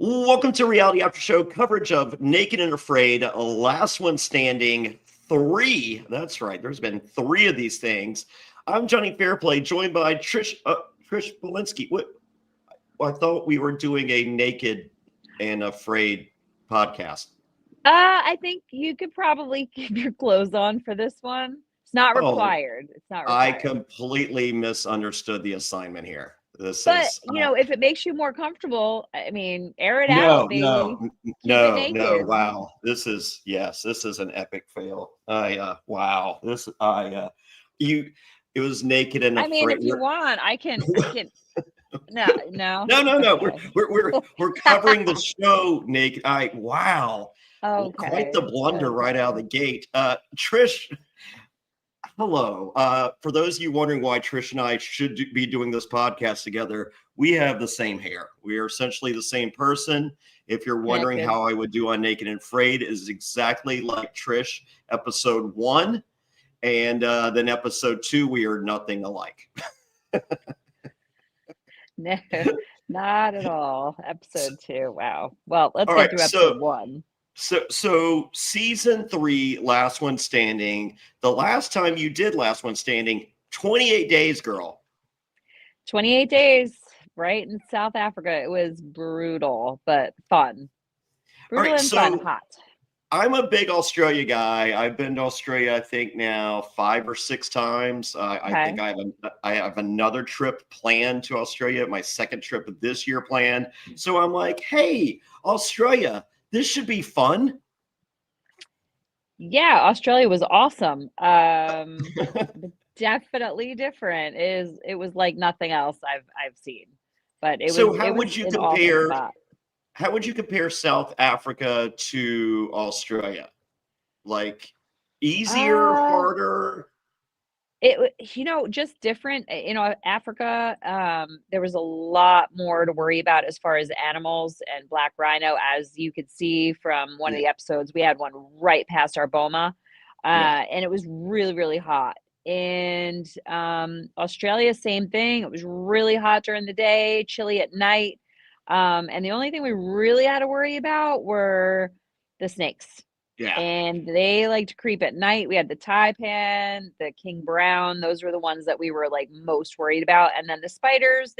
Welcome to Reality Aftershow coverage of Naked and Afraid, Last One Standing 3. That's right. There's been 3 of these things. I'm Jonny Fairplay, joined by Trish Bulinsky. What? I thought we were doing a Naked and Afraid podcast. I think you could probably keep your clothes on for this one. It's not required. It's not required. I completely misunderstood the assignment here. But if it makes you more comfortable, I mean, air it out, baby. No. Wow, this is an epic fail. Wow, it was Naked and Afraid. I mean, if you want, I can. No. We're covering the show naked. Wow. Okay. Quite the blunder right out of the gate. Trish. Hello. For those of you wondering why Trish and I should be doing this podcast together, we have the same hair. We are essentially the same person. If you're wondering how I would do on Naked and Afraid, it is exactly like Trish, episode 1. And then episode 2, we are nothing alike. No, not at all. Episode 2. Wow. Well, let's get through episode 1. So season 3, Last One Standing. The last time you did Last One Standing, 28 days, girl. 28 days, right in South Africa. It was brutal, but fun. Brutal and fun, hot. I'm a big Australia guy. I've been to Australia, I think now 5 or 6 times. I think I have another trip planned to Australia, my second trip of this year planned. So I'm like, hey, Australia, this should be fun. Yeah, Australia was awesome. Definitely different. It was like nothing else I've seen. But how would you compare South Africa to Australia? Like easier, harder? Just different. Africa, there was a lot more to worry about as far as animals and black rhino, as you could see from one of the episodes. We had one right past our boma, and it was really, really hot. And Australia, same thing. It was really hot during the day, chilly at night. And the only thing we really had to worry about were the snakes. Yeah. And they like to creep at night. We had the taipan, the king brown. Those were the ones that we were like most worried about. And then the spiders,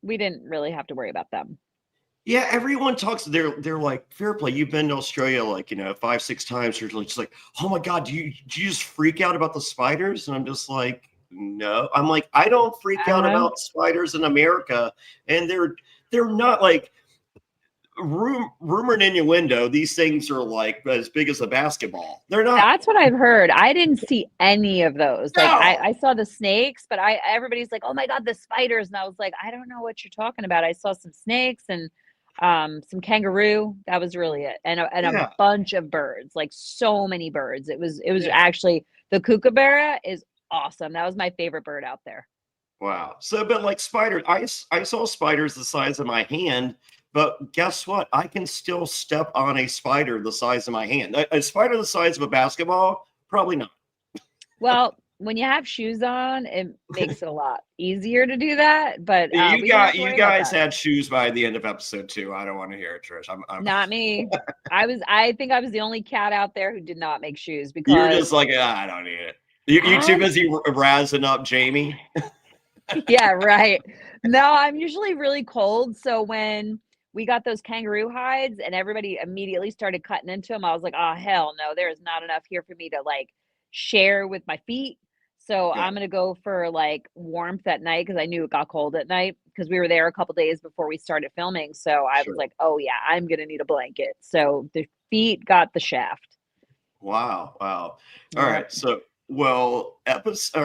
we didn't really have to worry about them. Yeah, everyone talks. They're like, Fairplay, you've been to Australia like 5, 6 times. You're just like, oh my god, do you just freak out about the spiders? And I'm just like, no. I'm like, I don't freak out about spiders in America, and they're not like rumor and innuendo. These things are like as big as a basketball. They're not. That's what I've heard. I didn't see any of those. Like I saw the snakes, but everybody's like, oh my god, the spiders, and I was like, I don't know what you're talking about. I saw some snakes and some kangaroo. That was really it, and a bunch of birds, like so many birds. It was actually, the kookaburra is awesome. That was my favorite bird out there. Wow. So, but like spiders, I saw spiders the size of my hand. But guess what? I can still step on a spider the size of my hand. A spider the size of a basketball? Probably not. Well, when you have shoes on, it makes it a lot easier to do that. But you guys had shoes by the end of episode 2. I don't want to hear it, Trish. I'm not me. I think I was the only cat out there who did not make shoes, because you're just like, I don't need it. You too busy razzing up Jamie. Yeah, right. No, I'm usually really cold, so when we got those kangaroo hides and everybody immediately started cutting into them, I was like, oh, hell no, there is not enough here for me to like share with my feet. So I'm going to go for like warmth at night, because I knew it got cold at night, because we were there a couple days before we started filming. So I was like, oh yeah, I'm going to need a blanket. So the feet got the shaft. Wow. All right. So,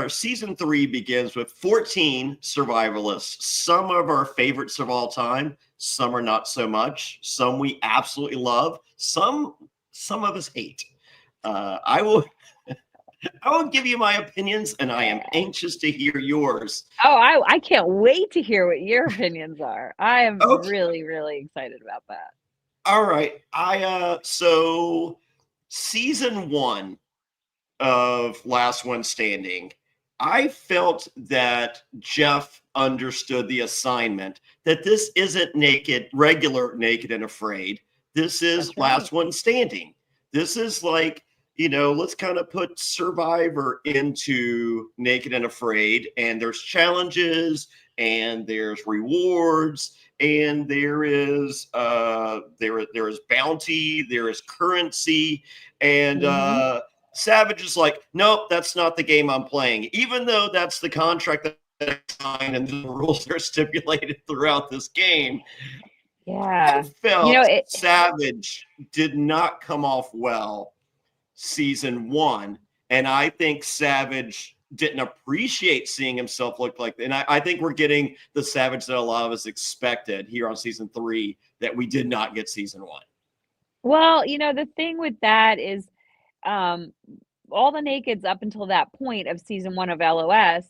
season 3 begins with 14 survivalists. Some of our favorites of all time. Some are not so much. Some we absolutely love. Some of us hate. I will give you my opinions, and I am anxious to hear yours. Oh, I can't wait to hear what your opinions are. I am really, really excited about that. All right. So season 1 of Last One Standing, I felt that Jeff understood the assignment, that this isn't regular Naked and Afraid. This is That's right. last one standing. This is like, let's kind of put Survivor into Naked and Afraid, and there's challenges and there's rewards and there is bounty, there is currency, and Savage is like, nope, that's not the game I'm playing, even though that's the contract that I signed and the rules are stipulated throughout this game. Yeah. I felt Savage did not come off well season 1, and I think Savage didn't appreciate seeing himself look like that. And I think we're getting the Savage that a lot of us expected here on season 3 that we did not get season 1. Well, the thing with that is all the Nakeds up until that point of season 1 of LOS,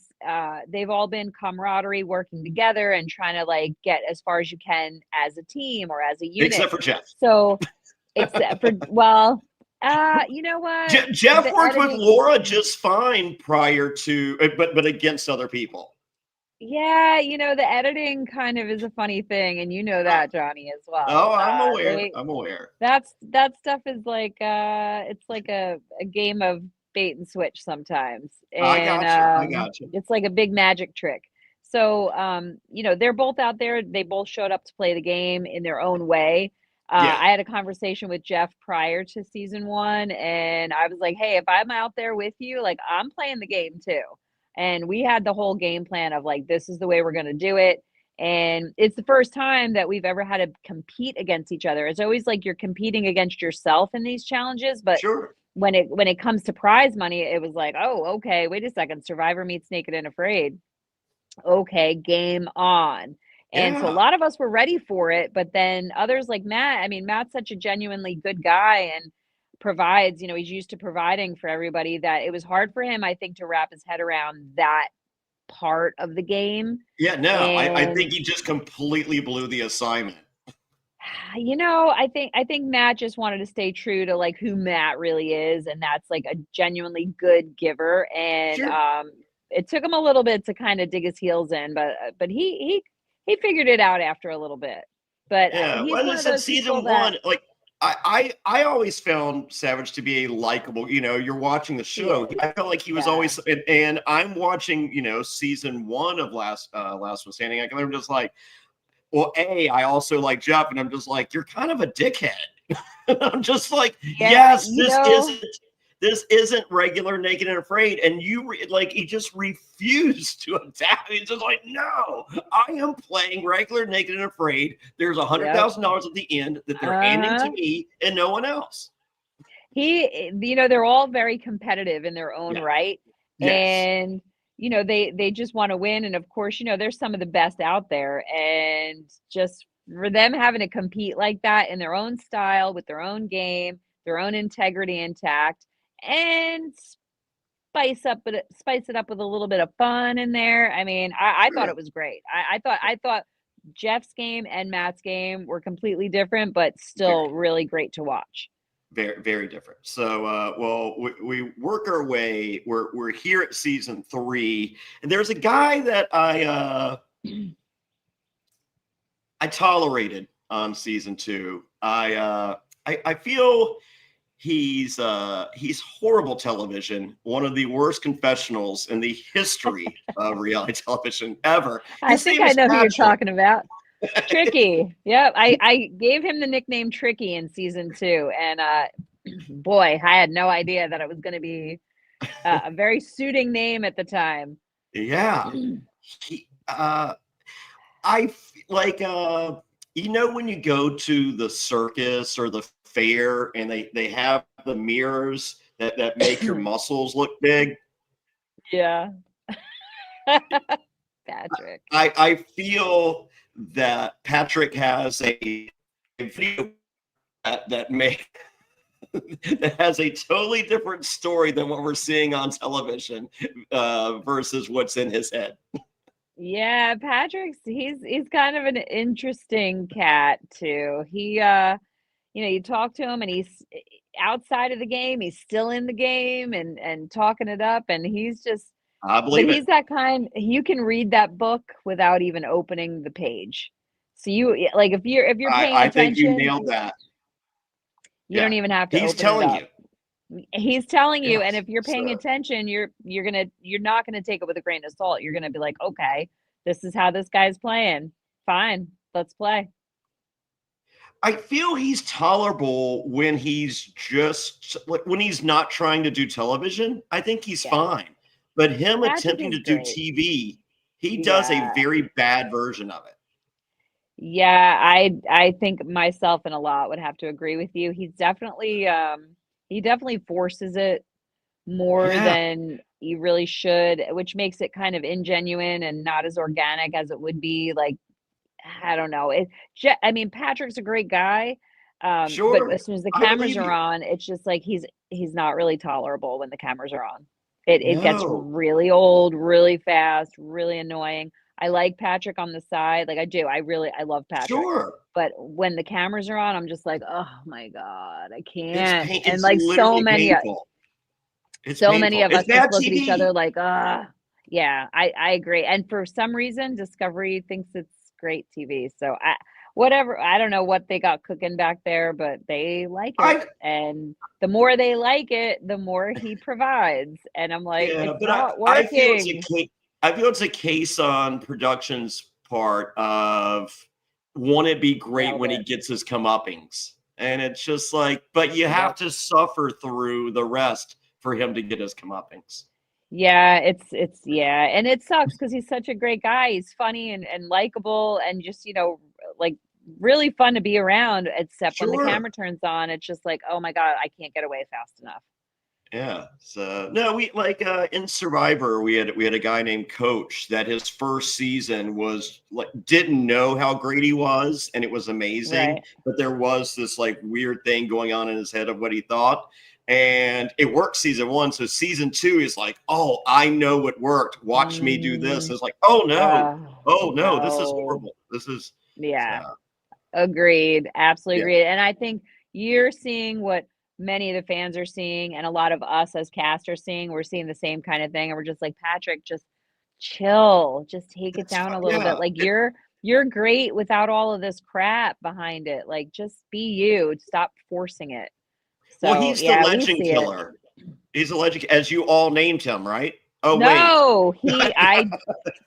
they've all been camaraderie, working together and trying to like get as far as you can as a team or as a unit. Except for Jeff. So except for, well, you know what? Jeff worked with Laura just fine prior to, but against other people. Yeah, the editing kind of is a funny thing, and you know that, Johnny, as well. Oh, I'm aware. I'm aware. That stuff is like it's like a game of bait and switch sometimes. And I got you. It's like a big magic trick. So they're both out there. They both showed up to play the game in their own way. I had a conversation with Jeff prior to season 1, and I was like, hey, if I'm out there with you, like I'm playing the game too. And we had the whole game plan of like, this is the way we're going to do it. And it's the first time that we've ever had to compete against each other. It's always like you're competing against yourself in these challenges. But sure, when it comes to prize money, it was like, oh, okay, wait a second. Survivor meets Naked and Afraid. Okay, game on. And so a lot of us were ready for it. But then others like Matt, I mean, Matt's such a genuinely good guy and provides, he's used to providing for everybody, that it was hard for him, I think, to wrap his head around that part of the game. Yeah, no, I think he just completely blew the assignment. I think Matt just wanted to stay true to like who Matt really is, and that's like a genuinely good giver. And it took him a little bit to kind of dig his heels in, but he figured it out after a little bit. But he's one of those season 1, like I always found Savage to be a likable, you're watching the show. I felt like he was always, and I'm watching, season 1 of Last One Standing. I'm just like, well, I also like Jeff, and I'm just like, you're kind of a dickhead. I'm just like, yes, this isn't regular Naked and Afraid, and he just refused to adapt. He's just like, no, I am playing regular Naked and Afraid. There's $100,000 at the end that they're handing to me and no one else. They're all very competitive in their own right, and they just want to win. And of course, there's some of the best out there, and just for them having to compete like that in their own style, with their own game, their own integrity intact, and spice it up with a little bit of fun in there. I mean, I thought it was great. I thought Jeff's game and Matt's game were completely different, but still really great to watch. Very, very different. So, we work our way. We're here at season 3, and there's a guy that I tolerated on season 2. I feel he's horrible television. One of the worst confessionals in the history of reality television ever. I think I know who you're talking about. Tricky. Yep. I gave him the nickname Tricky in season 2. And boy, I had no idea that it was going to be a very suiting name at the time. Yeah. I like, when you go to the circus or the fair and they have the mirrors that make your muscles look big. Yeah. Patrick. I feel that Patrick has a video that has a totally different story than what we're seeing on television versus what's in his head. Yeah, Patrick's he's kind of an interesting cat too. He you talk to him and he's outside of the game, he's still in the game and talking it up, and he's just I But believe he's it. that kind, you can read that book without even opening the page. So like if you're paying I think you attention, nailed that. you don't Yeah. even have to He's open it telling up. you. He's telling you, and Yes. if you're paying So attention, you're not gonna take it with a grain of salt. You're gonna be like, okay, this is how this guy's playing. Fine, let's play. I feel he's tolerable when he's just like when he's not trying to do television. I think he's Yeah. fine. But him Patrick attempting is to do great. TV, he does a Yeah. very bad version of it. Yeah, I think myself and a lot would have to agree with you. He definitely forces it more Yeah, than you really should, which makes it kind of ingenuine and not as organic as it would be. Like, I don't know. I mean, Patrick's a great guy, but sure. as soon as the I cameras believe are you. on, it's just like he's not really tolerable when the cameras are on. It gets No, really old, really fast, really annoying. I like Patrick on the side, like I do. I love Patrick, sure. but when the cameras are on, I'm just like, oh my god, I can't. And It's like literally painful. It's so many painful. of It's us just bad look at each other TV. like, yeah, I agree. And for some reason, Discovery thinks it's great TV. So whatever, I don't know what they got cooking back there, but they like it. I And the more they like it, the more he provides. And I'm like, Yeah, it's but not I feel it's a working. case. I feel it's a case on production's part of want to be great Nailed when he it. gets his comeuppings, and it's just like, but you have Yep. to suffer through the rest for him to get his comeuppings. Yeah, yeah, and it sucks because he's such a great guy. He's funny and likable and just, like really fun to be around, except when the Sure. camera turns on, it's just like, oh my God, I can't get away fast enough. Yeah. So no, we like in Survivor, we had a guy named Coach that his first season was like didn't know how great he was, and it was amazing. Right. But there was this like weird thing going on in his head of what he thought. And it worked season one. So season two is like, oh, I know what worked. Watch me do this. Mm, It's like, oh no, oh no, this is no. horrible. This is Yeah. uh, Agreed, absolutely yeah. agreed, and I think you're seeing what many of the fans are seeing, and a lot of us as cast are seeing. We're seeing the same kind of thing, and we're just like, "Patrick, just chill, just take it That's down fine. a little Yeah. bit, like, you're great without all of this crap behind it, like, just be you, stop forcing it." Well, So, he's the yeah, we legend see it. killer. He's a legend, as you all named him, right? Oh, wait. No,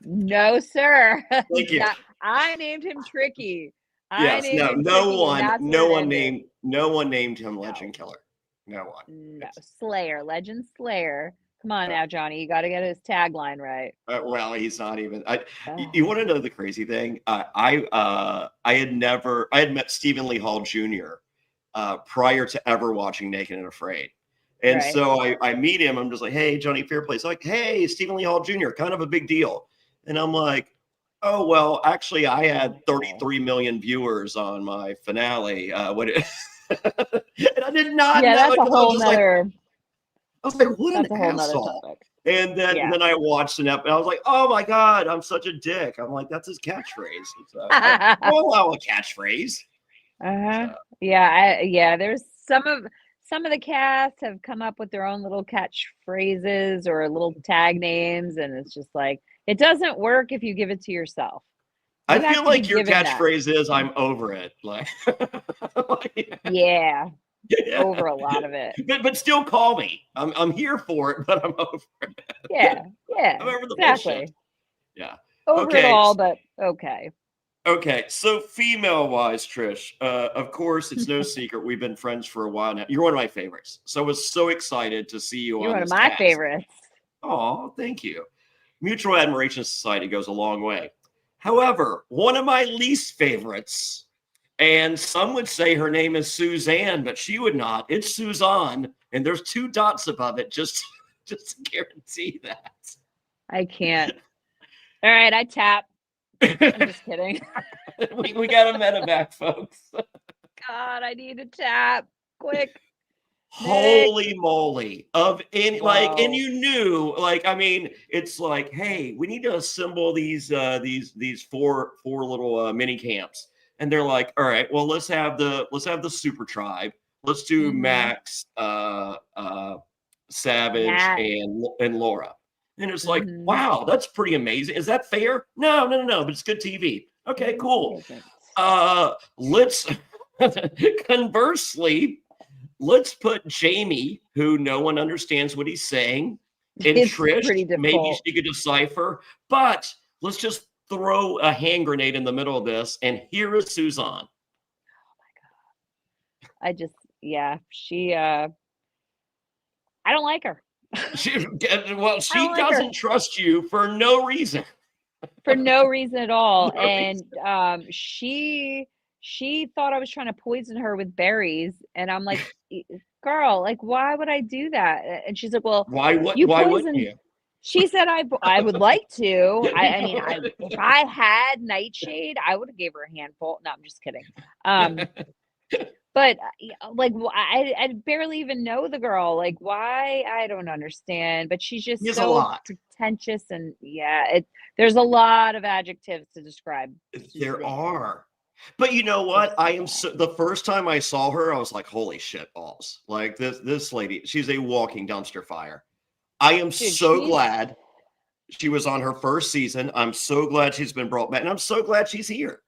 no, sir. Thank you. That I named him Tricky. I Yes, named him Tricky, and that's where it ended. no one named him No. Legend Killer. No one. No, It's Slayer, Legend Slayer. Come on uh, now, Johnny. You got to get his tagline right. well, he's not even. You Ugh, want to know the crazy thing? I had met Stephen Lee Hall Jr. Prior to ever watching Naked and Afraid. And right. so I meet him. I'm just like, hey, Jonny Fairplay. It's like, hey, Stephen Lee Hall Jr., kind of a big deal. And I'm like, oh, well, actually, I had Oh. 33 million viewers on my finale. And I did not Yeah, know it because I was like, what an that's a whole nother asshole. topic. And then, Yeah. I watched an episode and I was like, oh my God, I'm such a dick. I'm like, that's his catchphrase. So I'll allow a catchphrase. Uh-huh. So Yeah, there's some of the cast have come up with their own little catchphrases or little tag names, and it's just like it doesn't work if you give it to yourself. I You have feel to be like your given that. catchphrase is I'm over it. Like, Yeah, yeah. over a lot of it. But still call me. I'm here for it, but I'm over it. Yeah, I'm over the bullshit. exactly. Yeah. Over it Okay. all, but okay. Okay, so female-wise, Trish, of course, it's no secret we've been friends for a while now. You're one of my favorites, so I was so excited to see you You're on one of this my cast. favorites. Oh, thank you. Mutual admiration society goes a long way. However, one of my least favorites, and some would say her name is Suzanne, but she would not. It's Suzanne, and there's two dots above it, just to guarantee that. I can't. All right, I tap. I'm just kidding. we got a medevac, folks. God, I need a tap. Quick. Nick. Holy moly. And Whoa. you knew, like, I mean, it's like, hey, we need to assemble these four little mini camps. And they're like, all right, well, let's have the super tribe. Let's do Mm-hmm. Max, Savage, Matt. and Laura. And it's like, wow, that's pretty amazing. Is that fair? No, but it's good TV. Okay, cool. Let's conversely, let's put Jamie, who no one understands what he's saying, and It's Trish, pretty maybe difficult. she could decipher, but let's just throw a hand grenade in the middle of this, and here is Suzanne. She I don't like her. She like doesn't trust you for no reason. For no reason at all. No And reason. she thought I was trying to poison her with berries, and I'm like, girl, like, why would I do that? And she's like, well, Why you wouldn't poisoned. you? She said, I would like to. I mean, if I had nightshade, I would have gave her a handful. No, I'm just kidding. But like, I barely even know the girl. Like, why? I don't understand. But she's just There's a so lot. pretentious, and there's a lot of adjectives to describe. There are. But you know what? The first time I saw her, I was like, holy shit balls. Like this lady, she's a walking dumpster fire. I am so glad she was on her first season. I'm so glad she's been brought back, and I'm so glad she's here.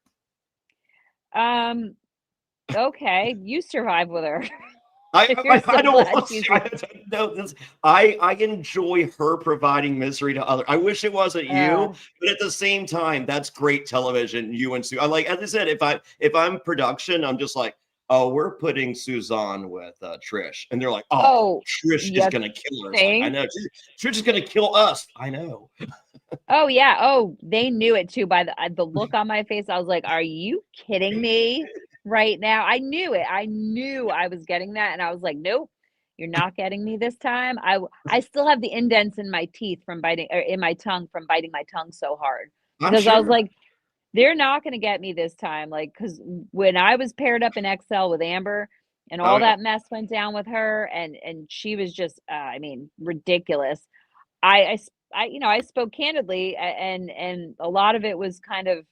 Okay, you survive with her. I don't want to. I enjoy her providing misery to others. I wish it wasn't you, but at the same time, that's great television. You and Sue. As I said, if I'm production, I'm just like, oh, we're putting Suzanne with Trish, and they're like, oh Trish is gonna kill her. Like, I know Trish is gonna kill us. I know. Oh yeah. Oh, they knew it too by the look on my face. I was like, are you kidding me? Right now, I knew it. I knew I was getting that, and I was like, "Nope, you're not getting me this time." I still have the indents in my teeth from biting, or in my tongue from biting my tongue so hard, because I was like, "They're not going to get me this time." Like, because when I was paired up in XL with Amber, and all that mess went down with her, and she was just, I mean, ridiculous. I spoke candidly, and a lot of it was kind of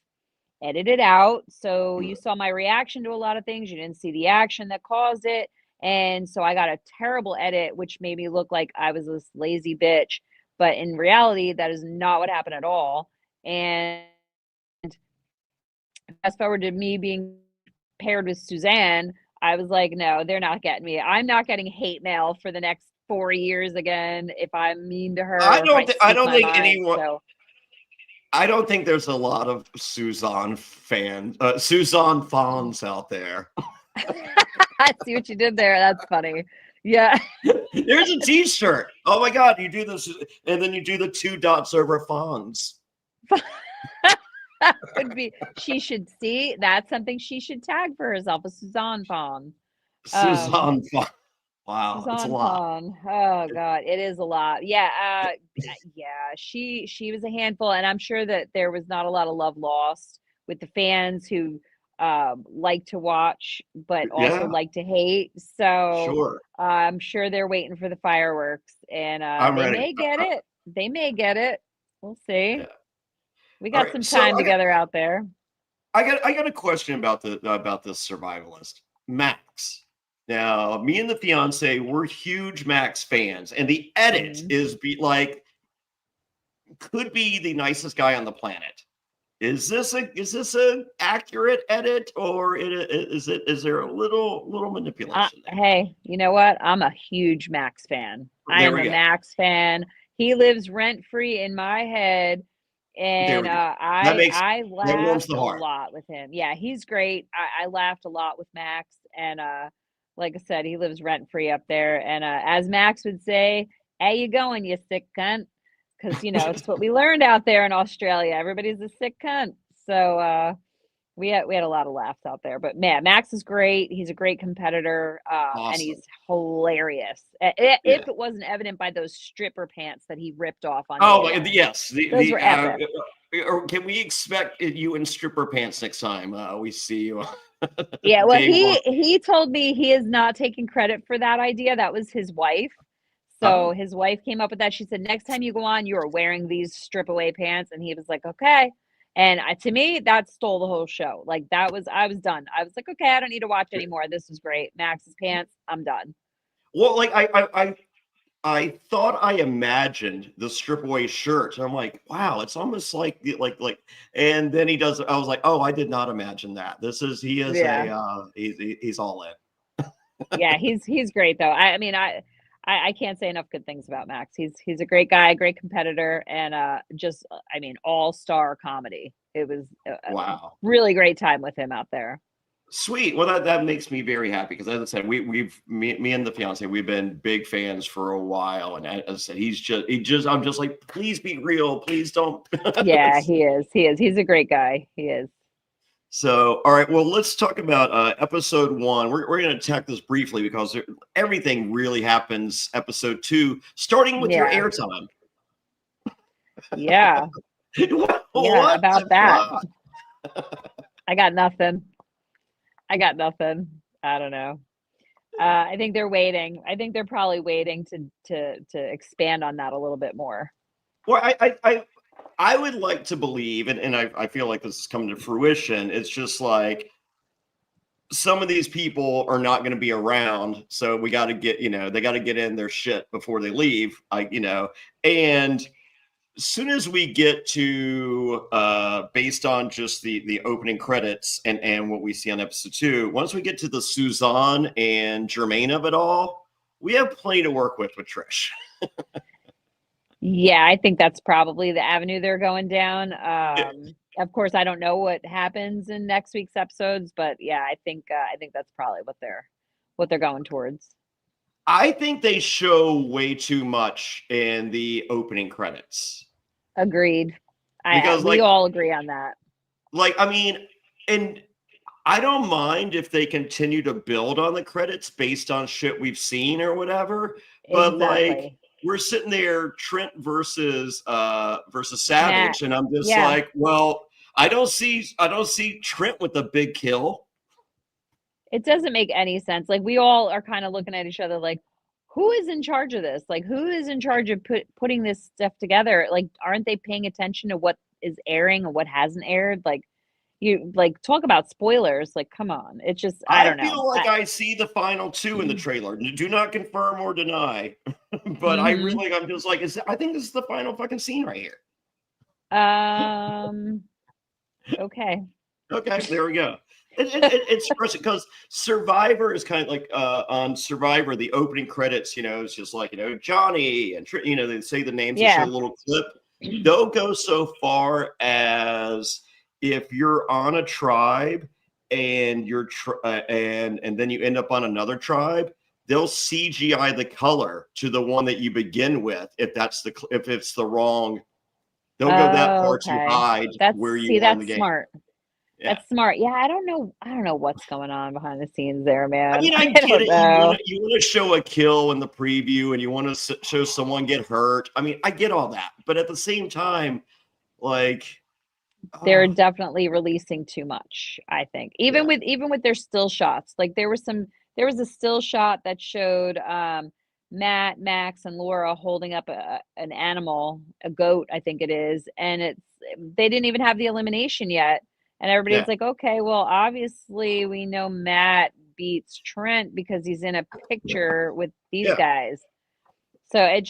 edited out. So you saw my reaction to a lot of things. You didn't see the action that caused it. And so I got a terrible edit, which made me look like I was this lazy bitch. But in reality, that is not what happened at all. And fast forward to me being paired with Suzanne, I was like, no, they're not getting me. I'm not getting hate mail for the next 4 years again if I'm mean to her. I don't think anyone. So. I don't think there's a lot of Suzanne fans out there. I see what you did there. That's funny. Yeah. There's a t-shirt. Oh my God. You do this, and then you do the 2 dots over Fawns. Could be. She should see. That's something she should tag for herself, a Suzanne Fawn. Suzanne Fawn. Wow, Suzanne it's a lot. Fawn. Oh God, it is a lot. Yeah, she was a handful, and I'm sure that there was not a lot of love lost with the fans who like to watch but also like to hate. So I'm sure they're waiting for the fireworks, and they may get it. They may get it. We'll see. Yeah. We got some time together out there. I got a question about this survivalist, Max. Now, me and the fiance, we're huge Max fans, and the edit could be the nicest guy on the planet. Is this a accurate edit, or is there a little manipulation there? Hey, you know what? I'm a huge Max fan. I am a Max fan. He lives rent free in my head. And I laughed a lot with him. Yeah, he's great. I laughed a lot with Max, and like I said, he lives rent free up there. And as Max would say, "How you going, you sick cunt?" Because it's what we learned out there in Australia. Everybody's a sick cunt. So we had a lot of laughs out there. But man, Max is great. He's a great competitor, awesome. And he's hilarious. If it wasn't evident by those stripper pants that he ripped off on. Oh yes, those were epic. Or can we expect you in stripper pants next time we see you? Yeah, well, he told me he is not taking credit for that idea. That was his wife. So his wife came up with that. She said, next time you go on, you are wearing these strip away pants. And he was like, okay. And to me, that stole the whole show. Like I was done. I was like, okay, I don't need to watch anymore. This is great. Max's pants, I'm done. Well, like I thought I imagined the strip away shirt. And I'm like, wow, it's almost like. And then he does. I was like, oh, I did not imagine that. He is Yeah. he's all in. Yeah, he's great though. I mean, I can't say enough good things about Max. He's a great guy, great competitor, and just I mean, all-star comedy. It was a Wow. really great time with him out there. Sweet. Well, that makes me very happy because, as I said, me and the fiance, we've been big fans for a while, and as I said, I'm just like, please be real, please don't. Yeah, he is. He is. He's a great guy. He is. So, all right, well, let's talk about episode 1. We're going to attack this briefly because everything really happens episode 2, starting with your Yeah. airtime. Yeah. What About that. I got nothing. I don't know. I think they're waiting. I think they're probably waiting to expand on that a little bit more. Well, I would like to believe, and I feel like this is coming to fruition. It's just like some of these people are not going to be around, so we got to get, they got to get in their shit before they leave. And as soon as we get to based on just the opening credits and what we see on episode 2, once we get to the Suzanne and Jermaine of it all, we have plenty to work with Trish. Yeah, I think that's probably the avenue they're going down. Of course, I don't know what happens in next week's episodes, but yeah, I think that's probably what they're going towards. I think they show way too much in the opening credits. Agreed. Because we all agree on that. I mean, and I don't mind if they continue to build on the credits based on shit we've seen or whatever. But Exactly. we're sitting there, Trent versus Savage, and I'm just like, well, I don't see Trent with the big kill. It doesn't make any sense. Like, we all are kind of looking at each other like, who is in charge of this? Like, who is in charge of putting this stuff together? Like, aren't they paying attention to what is airing and what hasn't aired? Like, you talk about spoilers. Like, come on. It's just, I don't know. I feel like I see the final 2 in the trailer. Do not confirm or deny. But I'm just like, I think this is the final fucking scene right here. Okay. Okay, there we go. It's because Survivor is kind of like on Survivor, the opening credits, it's just like, Johnny and, they say the names and show a little clip. They'll go so far as if you're on a tribe and you're and then you end up on another tribe, they'll CGI the color to the one that you begin with. If it's the wrong, they'll go that far to hide where you are in the game. Smart. Yeah. That's smart. Yeah, I don't know what's going on behind the scenes there, man. I mean, I get it. You want to show a kill in the preview and you want to show someone get hurt. I mean, I get all that. But at the same time, they're definitely releasing too much, I think. Even with their still shots. Like, there was a still shot that showed Matt, Max, and Laura holding up an animal, a goat, I think it is, and they didn't even have the elimination yet. And everybody's like, okay, well, obviously we know Matt beats Trent because he's in a picture with these guys. So it's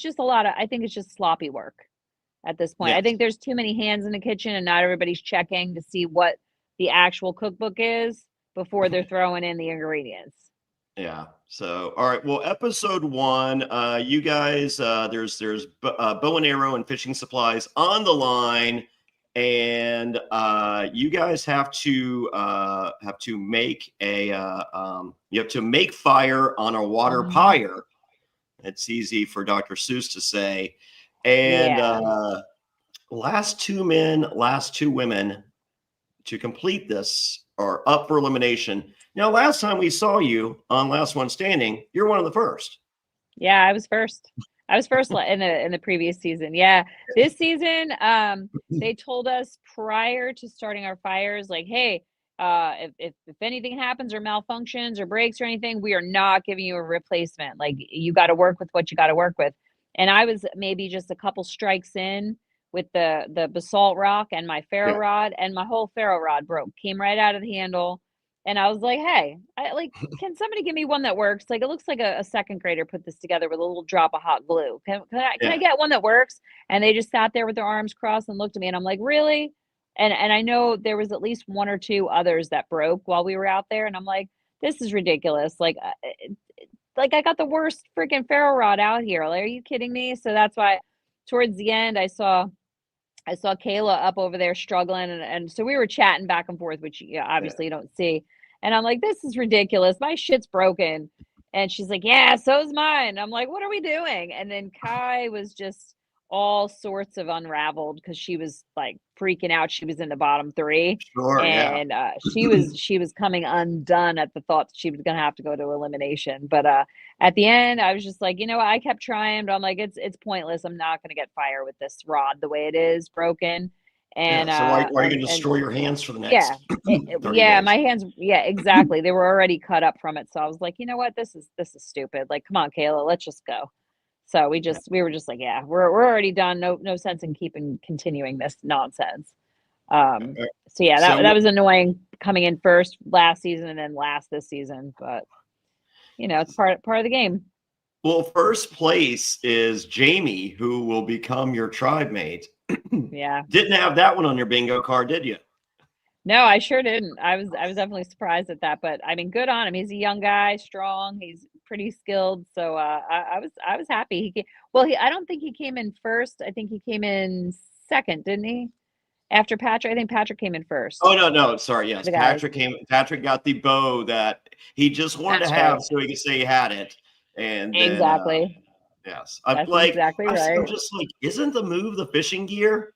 just a lot of, I think it's just sloppy work at this point. I think there's too many hands in the kitchen and not everybody's checking to see what the actual cookbook is before they're throwing in the ingredients. Yeah. So, all right. Well, episode 1, you guys, there's bow and arrow and fishing supplies on the line. And you guys have to make you have to make fire on a water pyre. It's easy for Dr. Seuss to say. And last 2 men, last 2 women to complete this are up for elimination. Now, last time we saw you on Last One Standing, you're one of the first. Yeah, I was first. I was first in the previous season. Yeah, this season, they told us prior to starting our fires, like, hey, if anything happens or malfunctions or breaks or anything, we are not giving you a replacement. Like, you got to work with what you got to work with. And I was maybe just a couple strikes in with the basalt rock and my ferro rod, and my whole ferro rod came right out of the handle. And I was like, "Hey, can somebody give me one that works? Like, it looks like a second grader put this together with a little drop of hot glue. Can I Yeah. get one that works?" And they just sat there with their arms crossed and looked at me, and I'm like, "Really?" And I know there was at least one or two others that broke while we were out there, and I'm like, "This is ridiculous." Like I got the worst freaking ferro rod out here. Like, are you kidding me? So that's why towards the end I saw Kayla up over there struggling, and so we were chatting back and forth, which Yeah. obviously you don't see. And I'm like, "This is ridiculous. My shit's broken." And she's like, "Yeah, so's mine." I'm like, "What are we doing?" And then Kai was just all sorts of unraveled because she was like freaking out. She was in the bottom three, Sure. Yeah. and she was coming undone at the thought that she was gonna have to go to elimination. But at the end, I was just like, you know what? I kept trying, but I'm like, it's pointless. I'm not gonna get fire with this rod the way it is broken. Yeah. And So why are you going to and destroy your hands for the yeah, next 30 yeah, days? my hands, yeah, exactly. They were already cut up from it. So I was like, you know what? This is stupid. Like, come on, Kayla, let's just go. So Yeah. we were just like, yeah, we're already done. No sense in continuing this nonsense. Um, Uh, so yeah, that So, was annoying coming in first last season and then last this season, but it's part of the game. well, first place is Jamie, who will become your tribe mate. Yeah. Didn't have that one on your bingo card, did you? No, I sure didn't. I was definitely surprised at that, but I mean, good on him. He's a young guy, strong. He's pretty skilled. So I was happy. I don't think he came in first. I think he came in second, didn't he? After Patrick, I think Patrick came in Oh, first. no. Sorry. Yes. The guys. Patrick got the bow that he just wanted to That's right. have so he could say he had it. And then, Exactly. yes, That's exactly I'm right. just like, isn't the move the fishing gear?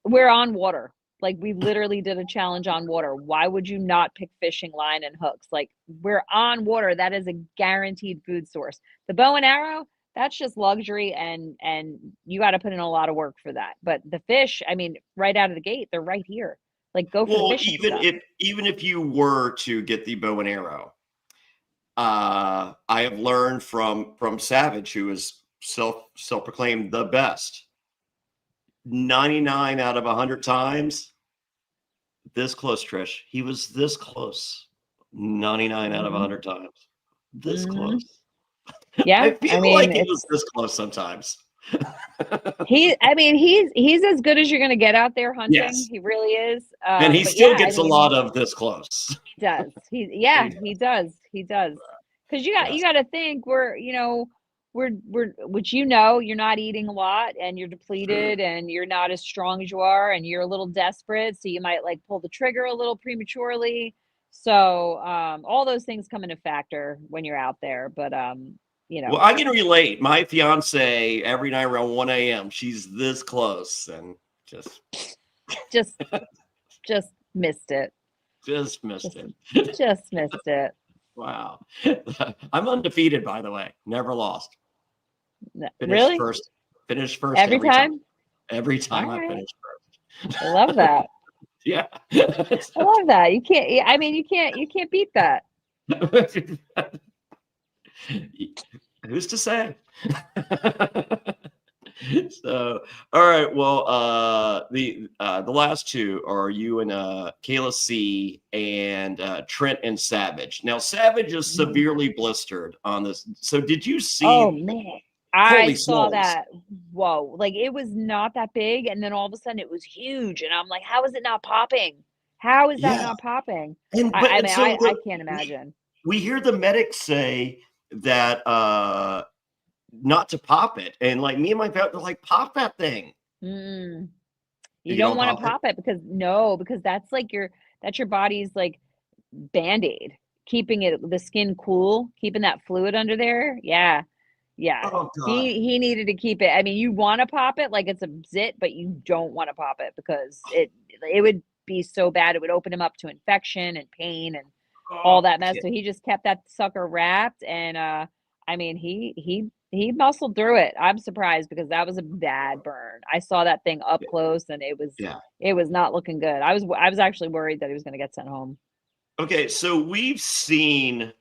We're on water. Like, we literally did a challenge on water. Why would you not pick fishing line and hooks? Like, we're on water. That is a guaranteed food source. The bow and arrow, that's just luxury, and you got to put in a lot of work for that. But the fish, I mean, right out of the gate, they're right here. Like, go for the Well, fishing stuff. even if you were to get the bow and arrow, I have learned from Savage, who is self-proclaimed the best. 99 out of 100 times, this close, Trish. He was this close. 99 out of Hmm. 100 times. This Hmm. close. Yeah, I feel I mean, like it was it's this close sometimes. I mean, he's as good as you're gonna get out there hunting. Yes. He really is. And he But still yeah, I gets a mean, lot of this close. he does. He He does. does. He does. Because you Yes. got to think we're which you're not eating a lot and you're depleted and you're not as strong as you are and you're a little desperate, so you might like pull the trigger a little prematurely. So all those things come into factor when you're out there. But you Well, know, I can relate. My fiance, every night around 1 a.m., she's this close and just just just missed it. just missed Just it. just missed it. Wow. I'm undefeated, by the way. Never lost. Finished Really? first. Finished first Every every time. time? Every All time I right. finished first. I love that. Yeah. I love that. You can't, I mean, you can't beat that. Who's to say? So, all right. Well, the last two are you and Kayla C and Trent and Savage. Now, Savage is Mhm. severely blistered on this. So, did you Oh see? man. I Holy saw smokes! that. Whoa. Like it was not that big. And then all of a sudden it was huge. And I'm like, how is it not popping? How is that Yeah, not popping? and I, but I and mean, so I can't imagine. we hear the medics say that not to pop it, and like me and my family are like, pop that thing. Mm. You You don't don't want to pop it. pop it because no, because that's your body's like band-aid, keeping the skin cool, keeping that fluid under there. Yeah. Yeah. Oh God. He needed to keep it. I mean, you want to pop it like it's a zit, but you don't want to pop it because it would be so bad. It would open him up to infection and pain and all Oh, that mess. So he just kept that sucker wrapped and I mean, he muscled through it. I'm surprised because that was a bad burn. I saw that thing up close and yeah. it was not looking good. I was actually worried that he was going to get sent home. Okay, so we've seen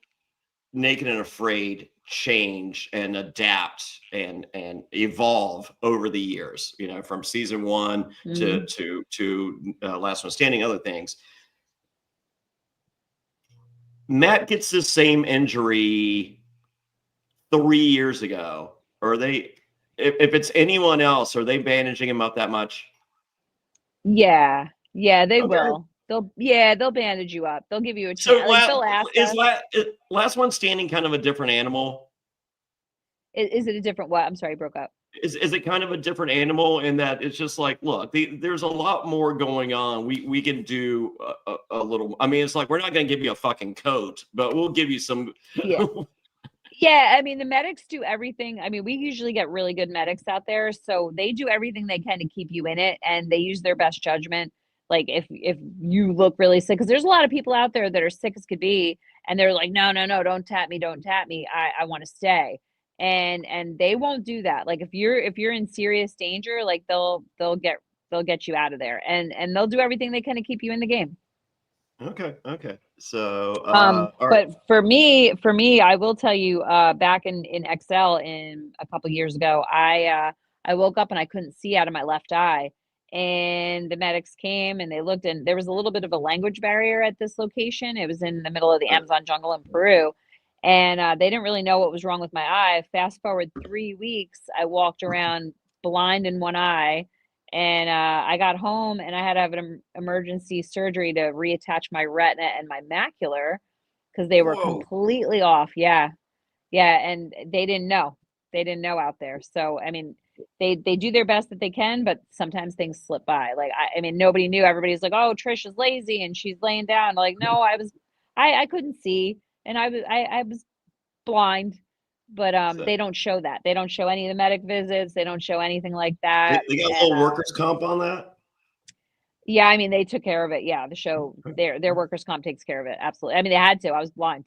Naked and Afraid change and adapt and evolve over the years. You know, from season one Mhm. to Last One Standing, other things. Matt gets the same injury 3 years ago. Are they, if it's anyone else, are they bandaging him up that much? Yeah, they Okay. will. They'll bandage you up. They'll give you a So chance. Like they'll ask us, last one standing kind of a different animal? is it a different what? I'm sorry, I broke up. Is it kind of a different animal in that it's just like, look, there's a lot more going on. We can do a little. I mean, it's like we're not going to give you a fucking coat, but we'll give you some. Yeah. Yeah, I mean, the medics do everything. I mean, we usually get really good medics out there, so they do everything they can to keep you in it, and they use their best judgment. Like if you look really sick, because there's a lot of people out there that are sick as could be, and they're like, no, no, no, don't tap me, don't tap me. I want to stay, and they won't do that. Like if you're in serious danger, like they'll get you out of there, and they'll do everything they can to keep you in the game. Okay. So, all right. But for me, I will tell you, back in XL in a couple years ago, I woke up and I couldn't see out of my left eye, and the medics came and they looked, and there was a little bit of a language barrier at this location. It was in the middle of the Amazon jungle in Peru, and they didn't really know what was wrong with my eye. Fast forward 3 weeks, I walked around blind in one eye. And I got home and I had to have an emergency surgery to reattach my retina and my macular because they were Whoa. completely off. Yeah. And they didn't know. They didn't know out there. So, I mean, they do their best that they can, but sometimes things slip by. Like, I mean, nobody knew. Everybody's like, oh, Trish is lazy and she's laying down. Like, no, I couldn't see, and I was blind. But So they don't show that. They don't show any of the medic visits. They don't show anything like they, that. they got a And little workers' comp on that. yeah, I mean, they took care of it. Yeah, the show, their workers' comp takes care of it. Absolutely. I mean, they had to. I was blind,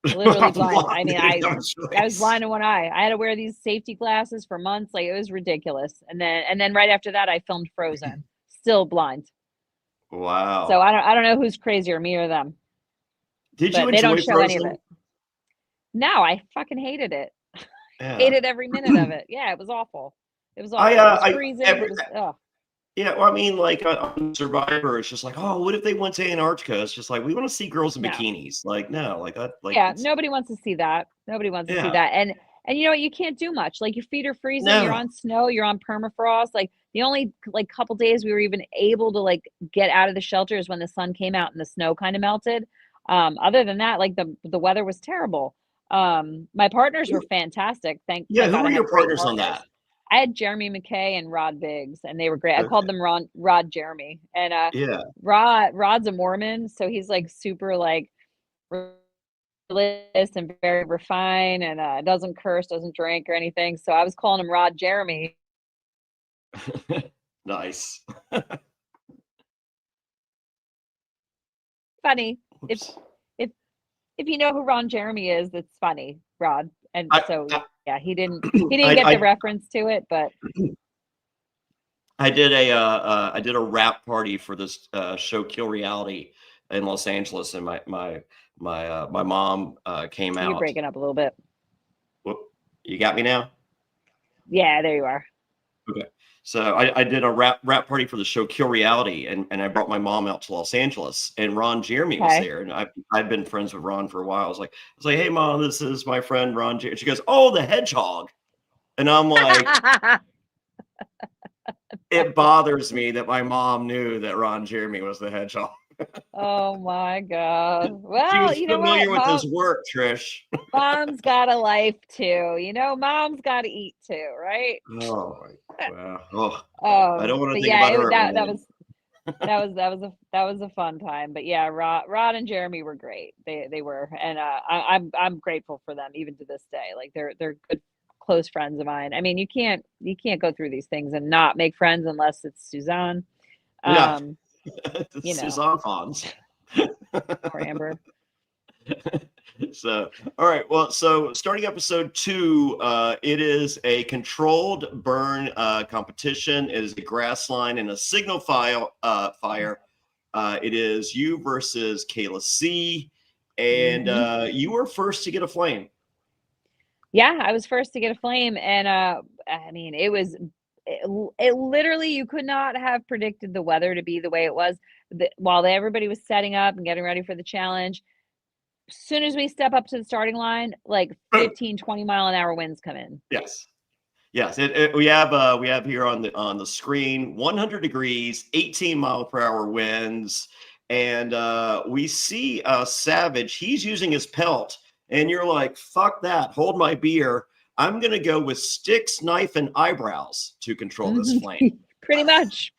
literally blind. I mean, I was blind in one eye. I had to wear these safety glasses for months. Like it was ridiculous. And then right after that, I filmed Frozen, still blind. Wow. So I don't know who's crazier, me or them. Did But you they don't enjoy show any of Frozen? it. No, I fucking hated it. Yeah. Hated every minute of it. Yeah, it was awful. It was awful. I It was freezing. It was yeah. Well, I mean, like on Survivor, it's just like, oh, what if they went to Antarctica? It's just like we want to see girls in no. bikinis. Like, no, like that. Like, Yeah, nobody wants to see that. Nobody wants to see yeah, that. And you know what? You can't do much. Like your feet are freezing. You're no. on snow. You're on permafrost. Like the only like couple days we were even able to like get out of the shelter is when the sun came out and the snow kind of melted. Other than that, like the weather was terrible. My partners were fantastic. Yeah, Thank who God were I your had great partners on partners. that? I had Jeremy McKay and Rod Biggs, and they were great. I called Okay. them Rod Jeremy. And Yeah. Rod's a Mormon, so he's like super like religious and very refined, and doesn't curse, doesn't drink or anything. So I was calling him Rod Jeremy. Nice. Funny. If Oops. if if you know who Ron Jeremy is, that's funny, Rod. And I, so I, yeah, he didn't get the I, reference to it, but I did a rap party for this show Kill Reality in Los Angeles, and my mom came you're out. breaking up a little bit. Whoop, you got me now? Yeah, there you are. Okay. So I did a rap party for the show Kill Reality, and I brought my mom out to Los Angeles, and Ron Jeremy was Okay. there, and I've been friends with Ron for a while. I was like, hey mom, this is my friend Ron Jeremy. She goes, oh, the hedgehog, and I'm like, it bothers me that my mom knew that Ron Jeremy was the hedgehog. Oh my God. She Well, was you know what? familiar with his work, Trish. Mom's got a life too. You know, mom's got to eat too, right? Oh my wow. Oh, I don't want to But think yeah, about her every that night. was a fun time. But yeah, Rod and Jeremy were great. They were, and I'm grateful for them even to this day. Like they're good close friends of mine. I mean, you can't go through these things and not make friends unless it's Suzanne, Yeah. you know, Suzanne Fons. or Amber. So, all right. Well, so starting episode 2, it is a controlled burn competition. It is a grass line and a signal fire. It is you versus Kayla C. And you were first to get a flame. Yeah, I was first to get a flame, and I mean, it literally, you could not have predicted the weather to be the way it was. While everybody was setting up and getting ready for the challenge, soon as we step up to the starting line, like 15, 20 mile an hour winds come in. Yes. Yes, we have here on the screen 100 degrees, 18 mile per hour winds, and we see Savage. He's using his pelt, and you're like, "Fuck that! Hold my beer. I'm gonna go with sticks, knife, and eyebrows to control this flame." Pretty much.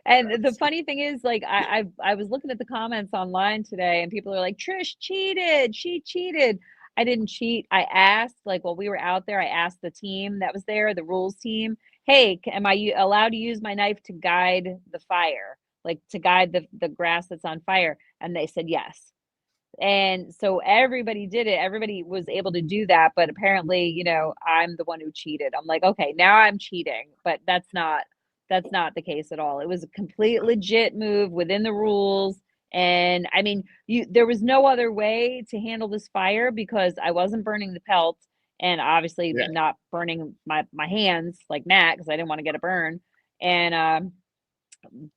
And the funny thing is, like, I was looking at the comments online today, and people are like, Trish cheated. She cheated. I didn't cheat. I asked, like, while we were out there, I asked the team that was there, the rules team, hey, am I allowed to use my knife to guide the fire, like to guide the grass that's on fire? And they said yes. And so everybody did it. Everybody was able to do that. But apparently, you know, I'm the one who cheated. I'm like, okay, now I'm cheating. But that's not the case at all. It was a complete legit move within the rules. And I mean, there was no other way to handle this fire because I wasn't burning the pelt and obviously not burning my hands like Matt because I didn't want to get a burn. And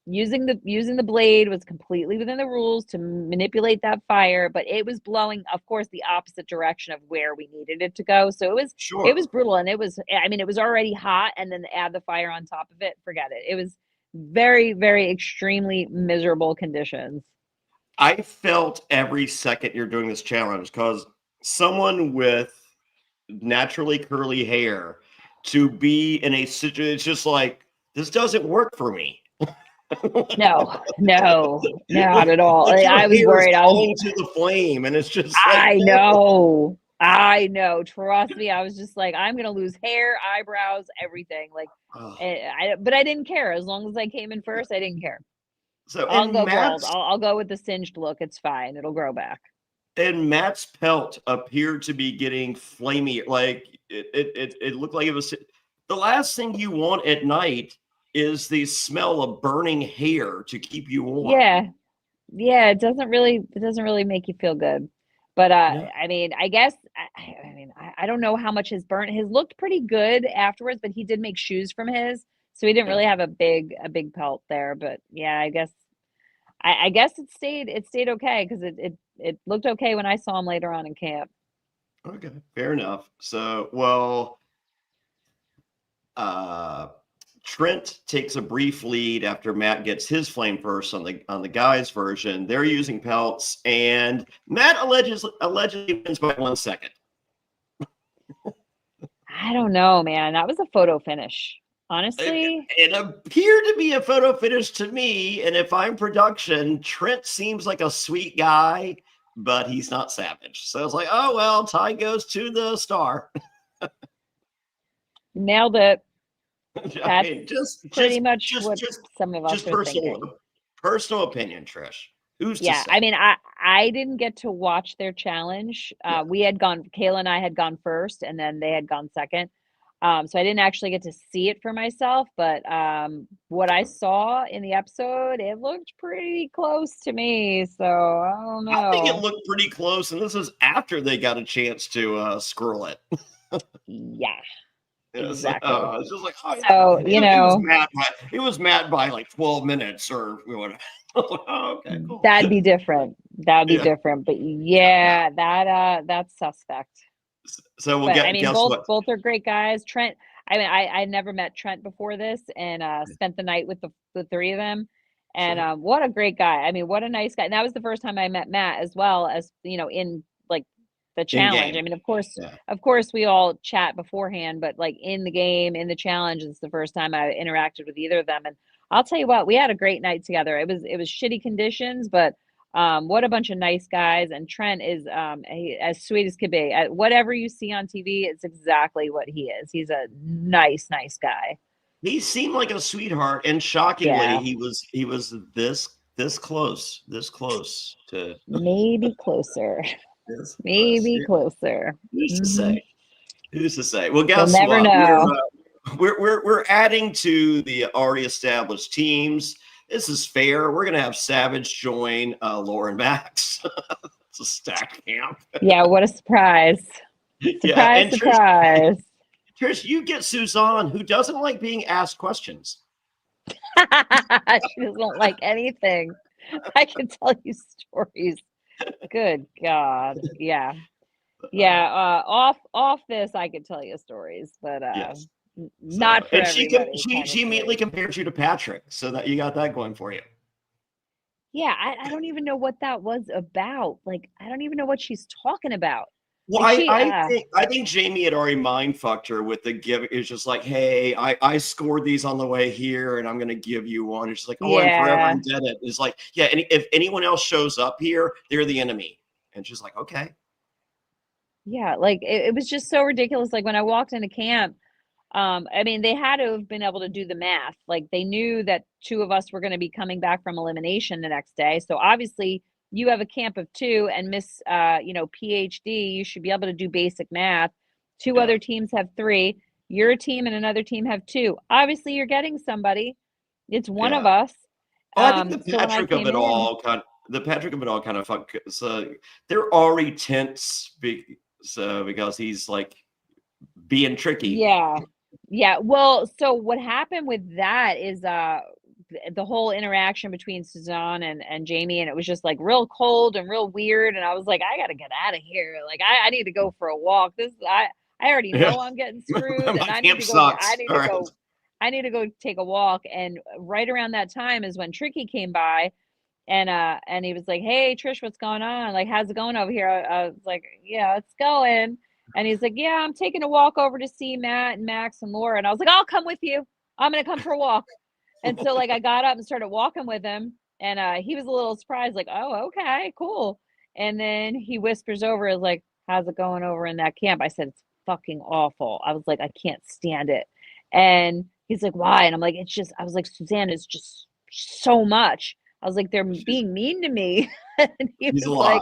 using the blade was completely within the rules to manipulate that fire, but it was blowing, of course, the opposite direction of where we needed it to go. So it was brutal, and it was already hot, and then to add the fire on top of it, forget it. It was very, very extremely miserable conditions. I felt every second you're doing this challenge because someone with naturally curly hair to be in a situation, it's just like, this doesn't work for me. No, not at all. Like, I was worried. I was into the flame, and it's just. Like, I know. Trust me. I was just like, I'm gonna lose hair, eyebrows, everything. Like, but I didn't care as long as I came in first. I didn't care. So I'll go bald. I'll go with the singed look. It's fine. It'll grow back. And Matt's pelt appeared to be getting flamey. Like it looked like it was. The last thing you want at night is the smell of burning hair to keep you warm. Yeah. It doesn't really make you feel good. But I mean, I guess I don't know how much his looked pretty good afterwards, but he did make shoes from his, so he didn't really have a big pelt there. But yeah, I guess it stayed okay because it looked okay when I saw him later on in camp. Okay, fair enough. So, well, Trent takes a brief lead after Matt gets his flame first on the guys' version. They're using pelts, and Matt allegedly wins by 1 second. I don't know, man. That was a photo finish. Honestly, it appeared to be a photo finish to me. And if I'm production, Trent seems like a sweet guy, but he's not Savage. So it's like, oh well, tie goes to the star. Nailed it. I mean, pretty much what some of us are thinking. Personal opinion, Trish. Who's to say? I mean, I didn't get to watch their challenge. Kayla and I had gone first, and then they had gone second. So I didn't actually get to see it for myself, but what I saw in the episode, it looked pretty close to me. So I don't know. I think it looked pretty close, and this is after they got a chance to scroll it. Yeah. Exactly. It's just like, so you know, it was Matt by like 12 minutes or whatever. Okay, cool. That'd be different. Different. But yeah, that's suspect. So both are great guys. Trent, I mean, I never met Trent before this, and spent the night with the three of them. And what a great guy. I mean, what a nice guy. And that was the first time I met Matt, as well as, you know, in like the challenge. I mean, of course we all chat beforehand, but like in the game, in the challenge, it's the first time I interacted with either of them. And I'll tell you what, we had a great night together. It was shitty conditions, but what a bunch of nice guys. And Trent is as sweet as could be. Whatever you see on TV, it's exactly what he is. He's a nice guy. He seemed like a sweetheart, and shockingly, he was this close to maybe closer. Maybe closer. Who's to say? Who's to say? Well, guess we'll never know. We're adding to the already established teams. This is fair. We're gonna have Savage join Laura and Max. It's a stacked camp. Yeah, what a surprise! Surprise! Trish, you get Suzanne, who doesn't like being asked questions. She doesn't like anything. I can tell you stories. Good God. Yeah. Uh, Yeah. Off this, I could tell you stories, but yes. So, not for and everybody kind of she immediately stories. compared you to Patrick, so that you got that going for you. Yeah, I don't even know what that was about. Like, I don't even know what she's talking about. Well, Like she I think Jamie had already mind fucked her with the give. It's just like, hey, I scored these on the way here, and I'm gonna give you one. It's just like, oh, I'm forever yeah. indebted. It's like, yeah, and if anyone else shows up here, they're the enemy. And she's like, okay, Yeah, like it was just so ridiculous. Like when I walked into camp, I mean, they had to have been able to do the math. Like they knew that two of us were going to be coming back from elimination the next day. So obviously, you have a camp of two, and Miss, PhD, you should be able to do basic math. Two yeah. other teams have three. Your team and another team have two. Obviously, you're getting somebody. It's one of Yeah. us. Oh, I think So when I came in, the Patrick of it all kind of fuck. So they're already tense, so because he's like being tricky. yeah. Yeah, well, so what happened with that is, the whole interaction between Suzanne and Jamie, and it was just, like, real cold and real weird, and I was like, "I gotta get out of here, like, I need to go for a walk, this I already Yeah. know I'm getting screwed, and My camp sucks. All right. I need to go take a walk," and right around that time is when Tricky came by, and he was like, "Hey, Trish, what's going on? Like, how's it going over here?" I was like, "Yeah, it's going." And he's like, "Yeah, I'm taking a walk over to see Matt and Max and Laura." And I was like, "I'll come with you. I'm gonna come for a walk." And so like I got up and started walking with him, and he was a little surprised, like, "Oh, okay, cool." And then he whispers over, is like, "How's it going over in that camp?" I said, "It's fucking awful." I was like, "I can't stand it." And he's like, "Why?" And I'm like, "It's just," I was like, "Suzanne is just so much." I was like, "They're being mean to me." And he He's a was lot. like,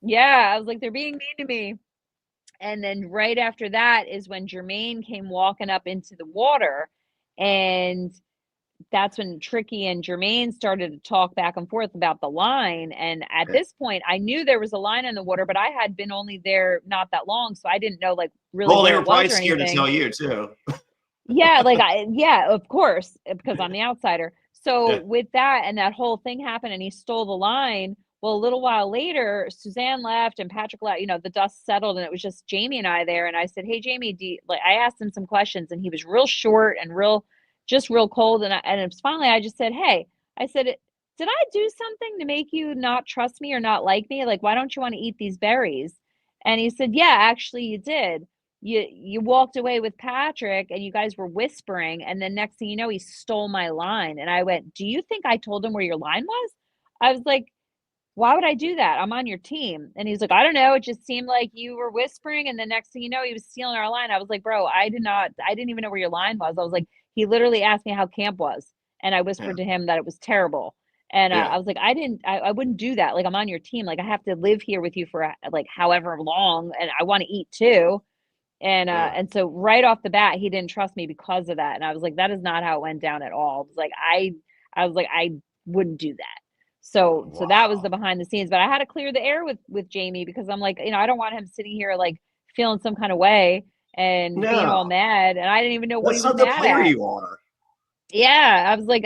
"Yeah." I was like, "They're being mean to me." And then right after that is when Jermaine came walking up into the water, and that's when Tricky and Jermaine started to talk back and forth about the line, and at Yeah. this point, I knew there was a line in the water, but I had been only there not that long, so I didn't know, like, really Well, they where were it was probably or scared to anything. tell you too. Yeah, like yeah, of course, because I'm the outsider. So Yeah. with that and that whole thing happened and he stole the line, well, a little while later, Suzanne left and Patrick left, the dust settled and it was just Jamie and I there. And I said, "Hey, Jamie, like I asked him some questions and he was real short and just real cold. And it's finally, I just said, "Hey," I said, "Did I do something to make you not trust me or not like me? Like, why don't you want to eat these berries?" And he said, "Yeah, actually you did. You walked away with Patrick and you guys were whispering, and then next thing you know, he stole my line." And I went, "Do you think I told him where your line was?" I was like, "Why would I do that? I'm on your team." And he's like, "I don't know. It just seemed like you were whispering, and the next thing you know, he was stealing our line." I was like, "Bro, I didn't even know where your line was." I was like, he literally asked me how camp was, and I Yeah. whispered to him that it was terrible. And I Yeah. was like, I wouldn't do that. Like, I'm on your team. Like, I have to live here with you for like however long, and I want to eat too. Yeah. And so right off the bat, he didn't trust me because of that, and I was like, "That is not how it went down at all." I was like, I was like, "I wouldn't do that." So that was Wow. the behind the scenes, but I had to clear the air with Jamie because I'm like, I don't want him sitting here, like, feeling some kinda way and being No, all mad, and I didn't even know what he that's was not the mad player at. you are. Yeah, I was like,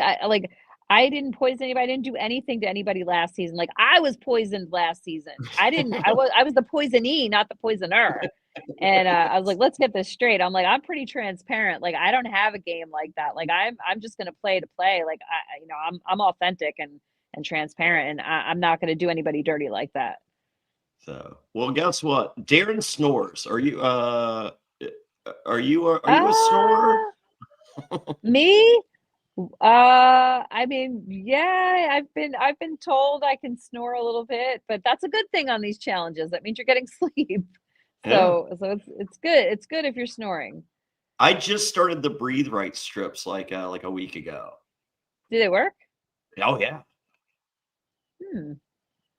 I didn't poison anybody, I didn't do anything to anybody last season, like, I was poisoned last season. I was the poisonee, not the poisoner. And, I was like, "Let's get this straight." I'm like, "I'm pretty transparent, like, I don't have a game like that, like, I'm just gonna play to play, like, I'm authentic and transparent, and I'm not gonna do anybody dirty like that." So, well, guess what? Darren snores. Are you a snorer? Ah, me? I mean, yeah, I've been told I can snore a little bit, but that's a good thing on these challenges, that means you're getting sleep. Yeah. So it's good if you're snoring. I just started the breathe right strips like a week ago. Did it work? Oh yeah. Hmm.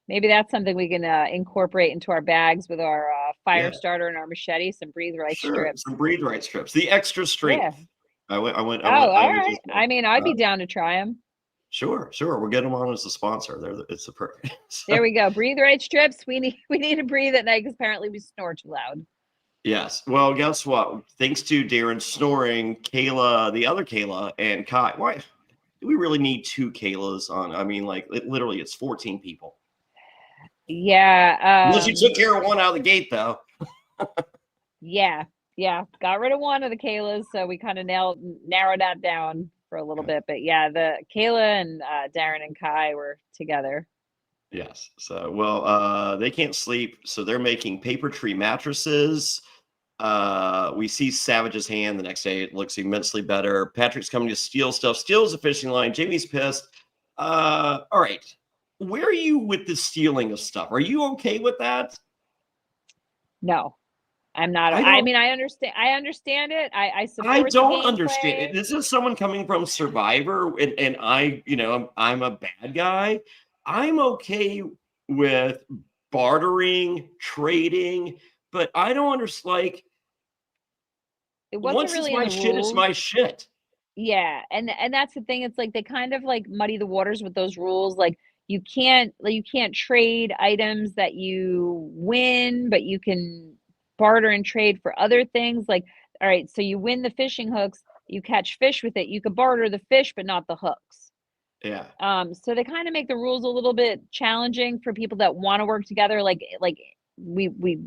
Maybe that's something we can, incorporate into our bags with our, fire Yeah. starter and our machete, some breathe right Sure. strips. Some breathe right strips. The extra Yeah. strength. Oh, I all was right. just I mean, I'd uh, be down to try them. sure. We'll get them on as a sponsor. It's a per There so we go. Breathe right strips. We need to breathe at night because apparently we snore too loud. yes. Well, guess what? Thanks to Darren snoring, Kayla, the other Kayla, and Kai. Why do we really need two Kaylas on? I mean, like literally it's 14 people. Yeah. Unless you took care of one out of the gate, though. Yeah. Got rid of one of the Kaylas, so we kind of narrowed that down for a little bit. But yeah, the Kayla and Darren and Kai were together. Yes. So, well, they can't sleep, so they're making paper tree mattresses. We see Savage's hand the next day. It looks immensely better. Patrick's coming to steal stuff. Steals a fishing line. Jamie's pissed. All right. Where are you with the stealing of stuff? Are you okay with that? No, I'm not. I mean, I understand it. I support. I don't the understand gameplay. it. This is someone coming from Survivor, and I'm a bad guy. I'm okay with bartering, trading, but I don't understand. Like, It wasn't once really it's in my the shit, it's rules. my shit. Yeah, and that's the thing. It's like they kind of like muddy the waters with those rules. Like you can't trade items that you win, but you can barter and trade for other things. Like, all right, so you win the fishing hooks, you catch fish with it. You could barter the fish, but not the hooks. Yeah. So they kind of make the rules a little bit challenging for people that want to work together. Like we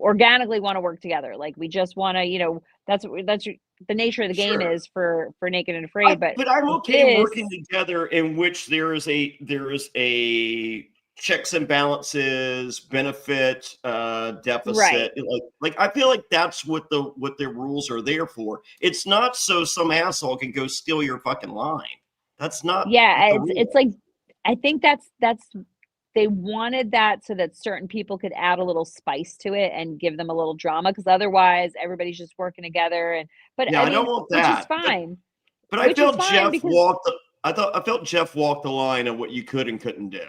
organically want to work together. Like we just want to, that's the nature of the game Sure. is for Naked and Afraid. But I'm okay this, working together in which there is a checks and balances, benefit, deficit. right. Like I feel like that's what the rules are there for. It's not so some asshole can go steal your fucking line. That's not Yeah, the rule. it's like I think that's they wanted that so that certain people could add a little spice to it and give them a little drama, because otherwise everybody's just working together. And but Yeah, I I don't mean, want which is that. fine. But I Which is felt fine because I felt Jeff walked the line of what you could and couldn't do.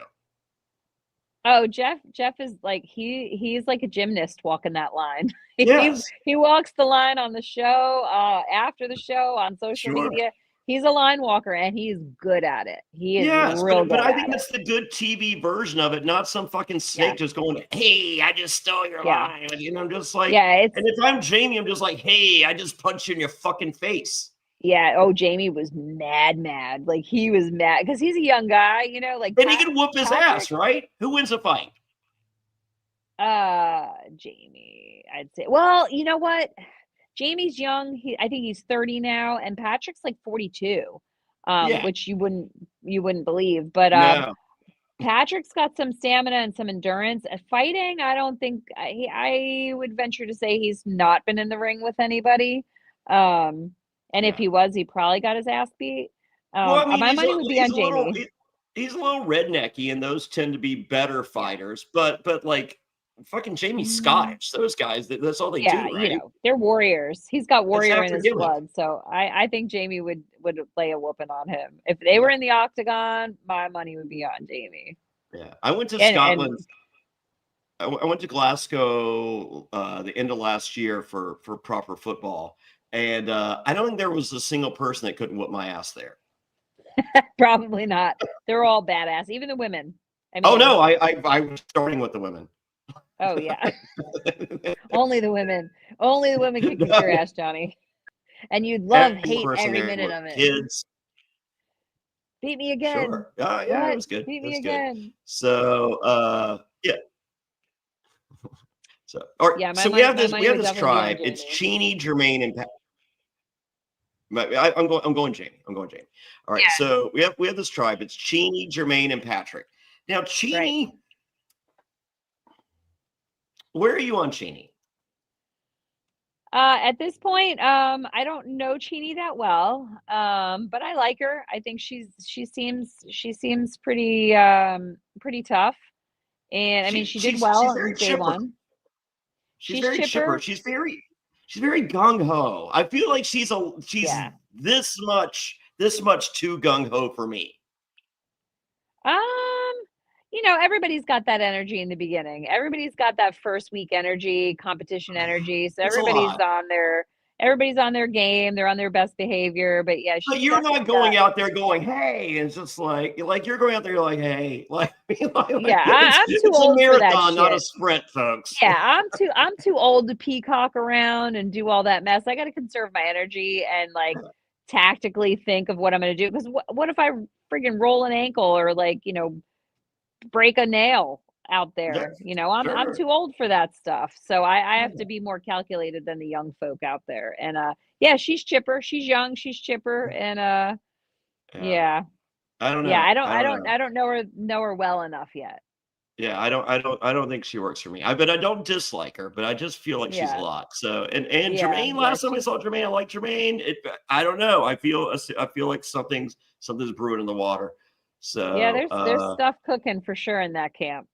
oh, Jeff is like he's like a gymnast walking that line. Yes. He walks the line on the show, after the show, on social Sure. media. He's a line walker and he's good at it. He is Yes, real but good I think at it. that's the good TV version of it, not some fucking Yeah. snake just going, "Hey, I just stole your Yeah. line." You know, I'm just like, Yeah, it's and if I'm Jamie, I'm just like, "Hey, I just punched you in your fucking face." yeah, oh, Jamie was mad. Like he was mad because he's a young guy, like And he can whoop his Patrick. ass, right? Who wins a fight? Jamie, I'd say. Well, you know what? Jamie's young. I think he's 30 now, and Patrick's like 42. Yeah, Which you wouldn't believe. But no, Patrick's got some stamina and some endurance. At fighting, I don't think I would venture to say he's not been in the ring with anybody. And if yeah. he was, he probably got his ass beat. Well, I mean, My money would be on Jamie. he's a little rednecky, and those tend to be better Yeah. fighters. But like, fucking Jamie's Mm, Scottish. Those guys, that's all they yeah, do, right? they're warriors. He's got That's warrior in after his gimmick. blood, so I think Jamie would lay a whooping on him. If they were in the octagon, my money would be on Jamie. Yeah, I went to And Scotland. I went to Glasgow the end of last year for proper football, and I don't think there was a single person that couldn't whoop my ass there. probably not. They're all badass, even the women. I Oh mean, no, I was starting with the women. oh yeah, only the women. Only the women can kick your ass, Johnny. And you'd Every hate person every there minute with of it. kids. Beat me again. Sure. Yeah, it What? was good. Beat It me was good. again. So yeah. So all right. Yeah, So my we money have would this definitely be on tribe. It's Jamie. Cheney, Jermaine, and Pat. I'm going Jamie. I'm going Jamie. All right. Yeah. So we have this tribe. It's Cheney, Jermaine, and Patrick. Now, Right. Cheney, where are you on Cheney? At this point, I don't know Chini that well, but I like her. I think she seems pretty tough, and I mean she did well She's on very day chipper. one. She's She's very chipper. chipper. She's very gung ho. I feel like she's Yeah. this much too gung ho for me. Um, everybody's got that energy in the beginning. Everybody's got that first week energy, competition energy. So It's a lot. everybody's on their game. They're on their best behavior. But yeah, But she's you're not definitely going got. out there going, hey, it's just like you're going out there, you're like, hey, Yeah, I'm too it's a old for that marathon, not a shit. sprint, folks. Yeah, I'm too old to peacock around and do all that mess. I got to conserve my energy and like tactically think of what I'm going to do. Because what if I friggin' roll an ankle or like break a nail? out there. I'm Sure. too old for that stuff. So I have to be more calculated than the young folk out there. And yeah, she's chipper. She's young, she's chipper. And Yeah. yeah. I don't Yeah, know. I don't know. I don't know her well enough yet. Yeah, I don't think she works for me. But I don't dislike her, but I just feel like she's a Yeah. lot. So and Yeah. Jermaine, Yeah. last time I saw Jermaine, I liked Jermaine. I don't know. I feel like something's brewing in the water. Yeah, So there's stuff cooking for sure in that camp.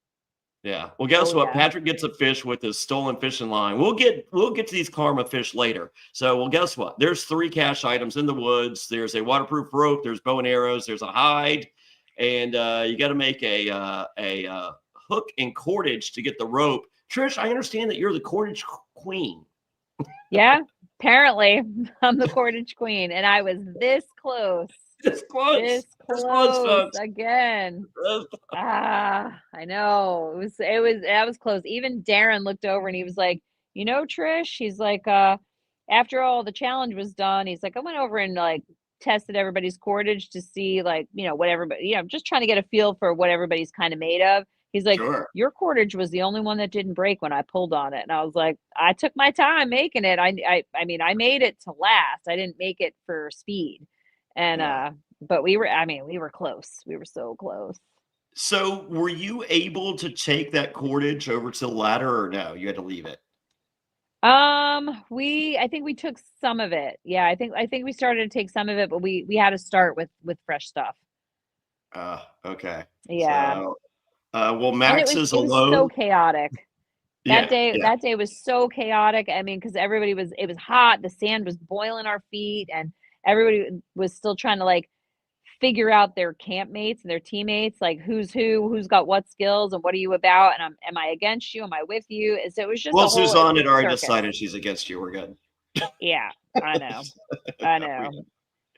yeah. Well, guess Oh what? yeah. Patrick gets a fish with his stolen fishing line. We'll get to these karma fish later. So, well, guess what? There's 3 cache items in the woods. There's a waterproof rope. There's bow and arrows. There's a hide, and you got to make a hook and cordage to get the rope. Trish, I understand that you're the cordage queen. Yeah, apparently I'm the cordage queen, and I was this close. This close. This This close folks. again. I know. That was close. Even Darren looked over and he was like, Trish, he's like, after all the challenge was done, he's like, I went over and like tested everybody's cordage to see like, what everybody, just trying to get a feel for what everybody's kind of made of. He's like, Sure. your cordage was the only one that didn't break when I pulled on it. And I was like, I took my time making it. I mean, I made it to last. I didn't make it for speed. And but we were close. We were so close. So, were you able to take that cordage over to the ladder, or no? You had to leave it. I think we took some of it. Yeah, I think we started to take some of it, but we had to start with fresh stuff. Okay. Yeah. So, well, And Max is alone. So chaotic. That Yeah. day was so chaotic. I mean, because it was hot, the sand was boiling our feet, and everybody was still trying to like figure out their campmates and their teammates, like who's who's got what skills and what are you about, and am I against you, am I with you? And so it was just Well, a whole Suzanne had already circus. decided she's against you. We're good. Yeah, I know. I know.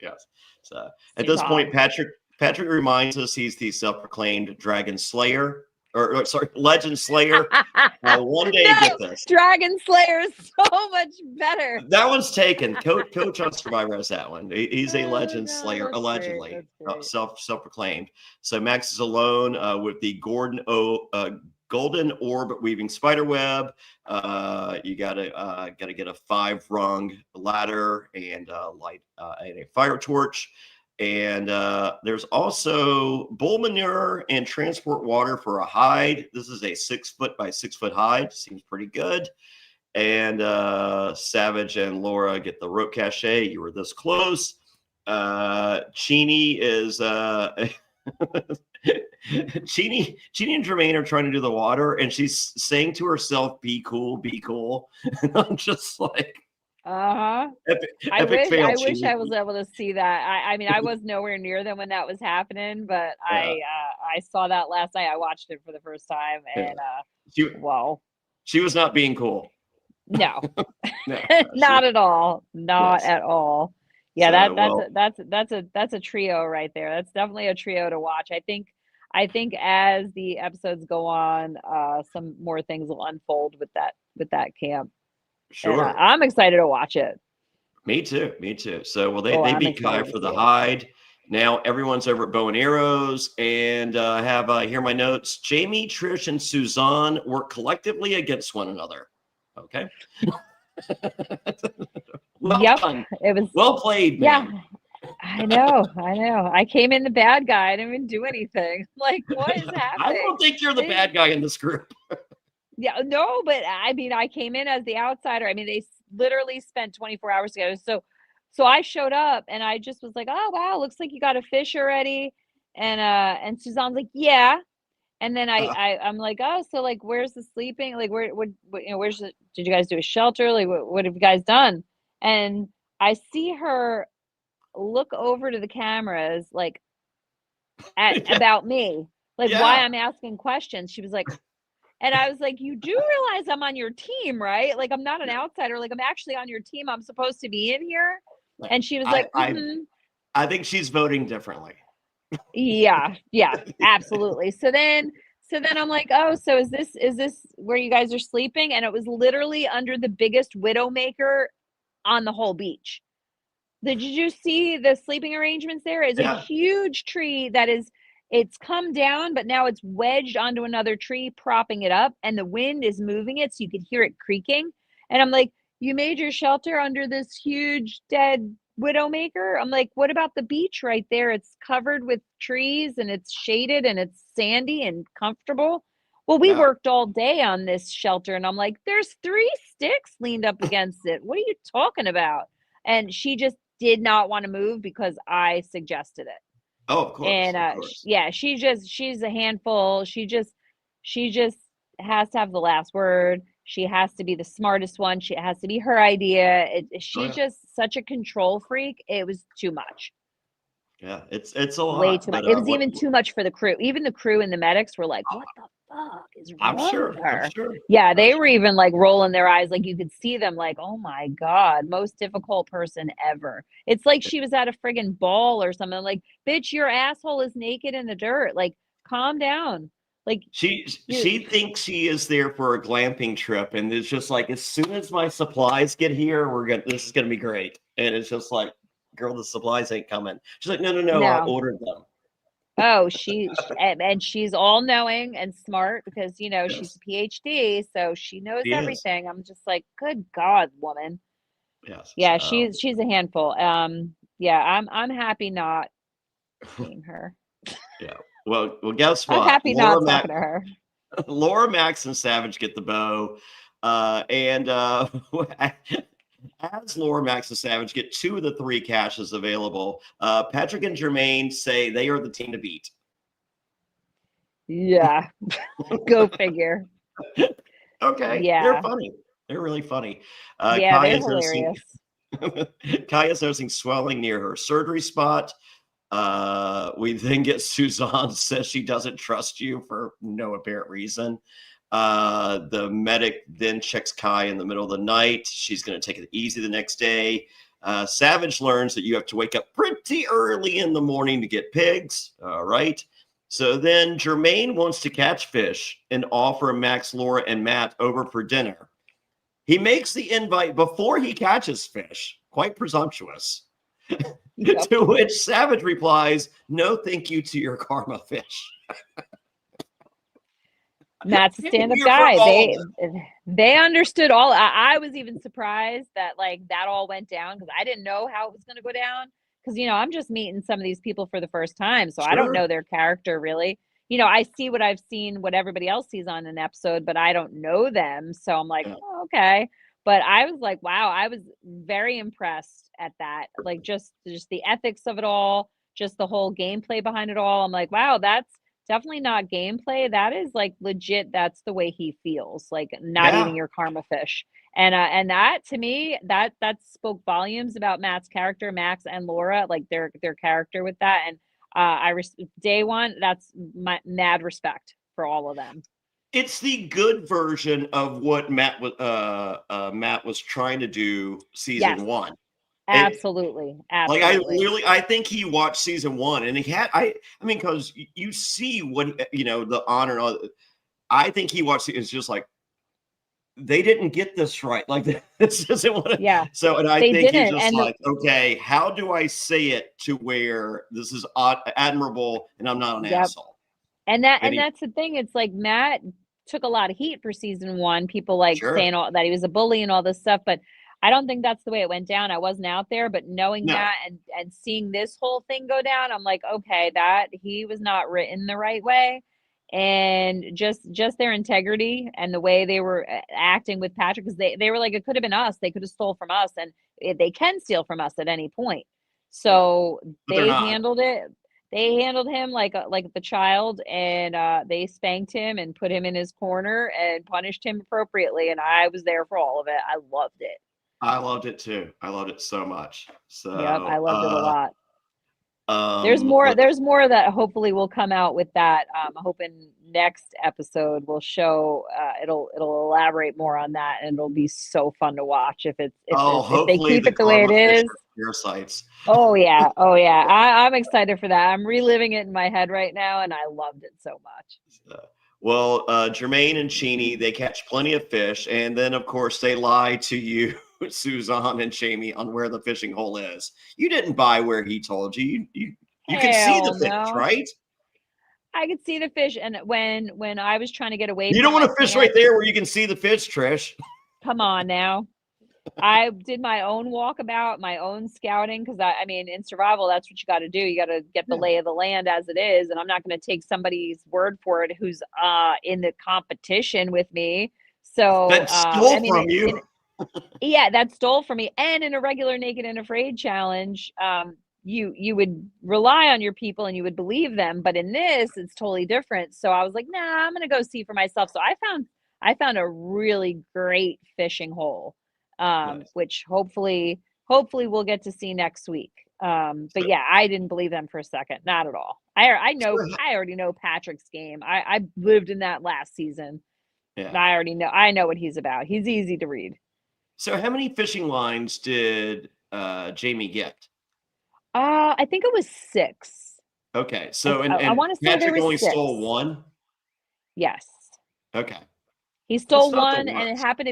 Yes. So at this point, Patrick reminds us he's the self-proclaimed dragon slayer, or sorry, legend slayer. One day, get this. Dragon Slayer is so much better. That one's taken. Coach on Survivor has that one. He's a legend slayer, allegedly, self-proclaimed. So Max is alone with the golden orb weaving spider web. You gotta get a 5-rung ladder and light and a fire torch. And there's also bull manure and transport water for a hide. This is a 6-foot by 6-foot hide. Seems pretty good. And Savage and Laura get the rope cache. You were this close. Chini is Chini and Jermaine are trying to do the water, and she's saying to herself, "Be cool, be cool." And I'm just like, I wish I was able to see that. I mean, I was nowhere near them when that was happening, but I saw that last night. I watched it for the first time, and wow, she was not being cool. No, not at all. Not at all. Yeah, so, that's a trio right there. That's definitely a trio to watch. I think as the episodes go on, some more things will unfold with that camp. Sure. And, I'm excited to watch it. Me too. So, well, they beat Kai for the hide. Now everyone's over at Bow and Arrows, and I have here are my notes. Jamie, Trish, and Suzanne work collectively against one another. Okay. Done. It was well played, man. Yeah, I know. I came in the bad guy. I didn't even do anything. Like, what is happening? I don't think you're the bad guy in this group. Yeah, no, but I mean, I came in as the outsider. I mean, they literally spent 24 hours together. So I showed up and I just was like, oh wow, looks like you got a fish already. And Suzanne's like, yeah. And then I'm like, oh, so like, where's the sleeping? Like, did you guys do a shelter? Like, what have you guys done? And I see her look over to the cameras, like about me, like why I'm asking questions. She was like, and I was like, you do realize I'm on your team, right? Like, I'm not an outsider. Like, I'm actually on your team. I'm supposed to be in here. And she was like, I think she's voting differently. Yeah, absolutely. So then I'm like, oh, so is this where you guys are sleeping? And it was literally under the biggest widowmaker on the whole beach. Did you see the sleeping arrangements there? It's a huge tree that is it's come down, but now it's wedged onto another tree, propping it up, and the wind is moving it, so you could hear it creaking. And I'm like, you made your shelter under this huge dead widowmaker? I'm like, what about the beach right there? It's covered with trees and it's shaded and it's sandy and comfortable. Well, we Yeah. worked all day on this shelter, and I'm like, there's 3 sticks leaned up against it. What are you talking about? And she just did not want to move because I suggested it. Oh, of course, And of course. yeah, she's a handful. She just has to have the last word. She has to be the smartest one. She has to be her idea. Oh, She's yeah. just such a control freak. It was too much. Yeah, it's a Way lot, too much. but It was what even too much for the crew. Even the crew and the medics were like, "What the fuck is I'm wrong with sure, I'm her?" sure, Yeah, I'm they were sure. even like rolling their eyes. Like you could see them like, "Oh my God, most difficult person ever." It's like she was at a friggin' ball or something. Like, bitch, your asshole is naked in the dirt. Like, calm down. Like, you, She thinks she is there for a glamping trip, and it's just like as soon as my supplies get here, this is gonna be great. And it's just like, girl, the supplies ain't coming. She's like, no, no, no, I no. ordered them. Oh, and she's all knowing and smart because she's Yes, a PhD, so she knows she is. everything. I'm just like, good God, woman. Yes. Yeah, she's a handful. Yeah, I'm happy not seeing her. Yeah. Well, guess I'm what? happy not talking to her. Laura, Max, and Savage get the bow, and as Laura, Max, and Savage get 2 of the 3 caches available, Patrick and Jermaine say they are the team to beat. Yeah, go figure. Okay, they're Yeah, funny. They're really funny. yeah, Kai they're is noticing hilarious. Kai is noticing swelling near her surgery spot. We then get Suzanne says she doesn't trust you for no apparent reason. The medic then checks Kai in the middle of the night. She's going to take it easy the next day. Savage learns that you have to wake up pretty early in the morning to get pigs. All right. So then Jermaine wants to catch fish and offer Max, Laura, and Matt over for dinner. He makes the invite before he catches fish. Quite presumptuous. Yep. To which Savage replies, "No, thank you to your karma fish." Matt's a I'm stand-up here for guy. all of They understood all. I was even surprised that like that all went down because I didn't know how it was going to go down. Because I'm just meeting some of these people for the first time, so I don't know Sure. their character really. I see what I've seen, what everybody else sees on an episode, but I don't know them. So I'm like, Yeah. oh, okay. But I was like, wow, I was very impressed at that. Like just the ethics of it all, just the whole gameplay behind it all. I'm like, wow, that's definitely not gameplay. That is like legit. That's the way he feels. Like not eating Yeah. your karma fish. And that to me, that spoke volumes about Matt's character, Max and Laura, like their character with that. And day one, that's my mad respect for all of them. It's the good version of what Matt was trying to do Yes, season 1. It, absolutely, like absolutely. I think he watched season 1 and I mean, because you see what the honor and all. I think he watched it's just like they didn't get this right. Like this doesn't want to. Yeah, So, and I they think he's didn't. just And like, okay, how do I say it to where this is admirable and I'm not an yep. asshole? And And he, that's the thing. It's like Matt took a lot of heat for season one. People like sure, saying all that he was a bully and all this stuff, but I don't think that's the way it went down. I wasn't out there, but knowing no, Matt and seeing this whole thing go down, I'm like, okay, that he was not written the right way. And just their integrity and the way they were acting with Patrick, because they were like, it could have been us. They could have stole from us, and they can steal from us at any point. yeah, So but they're not. they handled him like the child, and they spanked him and put him in his corner and punished him appropriately, and I was there for all of it. I loved it. I loved it too. I loved it so much. Yep, I So, loved it a lot. let There's more that hopefully will come out with that. I'm hoping next episode will show it'll elaborate more on that, and it'll be so fun to watch if they hopefully keep the it the way it karma fish is. are parasites. Oh yeah, oh yeah. I'm excited for that. I'm reliving it in my head right now, and I loved it so much. Well, Jermaine and Cheney, they catch plenty of fish, and then of course they lie to you, Suzanne and Jamie, on where the fishing hole is. You didn't buy where he told you. You could see the Hell fish, no. right? I could see the fish. And when I was trying to get away You from don't want my to fish plant, right there where you can see the fish, Trish. come on now. I did my own walkabout, my own scouting, because I mean, in survival, that's what you got to do. You got to get the Yeah. lay of the land as it is, and I'm not going to take somebody's word for it who's in the competition with me. So That I stole mean, from you. yeah, that stole from me. And in a regular naked and afraid challenge, you would rely on your people and you would believe them, but in this, it's totally different. So I was like, nah, I'm gonna go see for myself. So I found a really great fishing hole, Nice. which hopefully we'll get to see next week. But So, yeah, I didn't believe them for a second, not at all. so, I already know Patrick's game. I lived in that last season. yeah. I know what he's about. He's easy to read. So how many fishing lines did Jamie get? I think it was 6. Okay. I So I and wanna say there Patrick was only 6. stole one. Yes. Okay. He That's stole not the one, and worst. it happened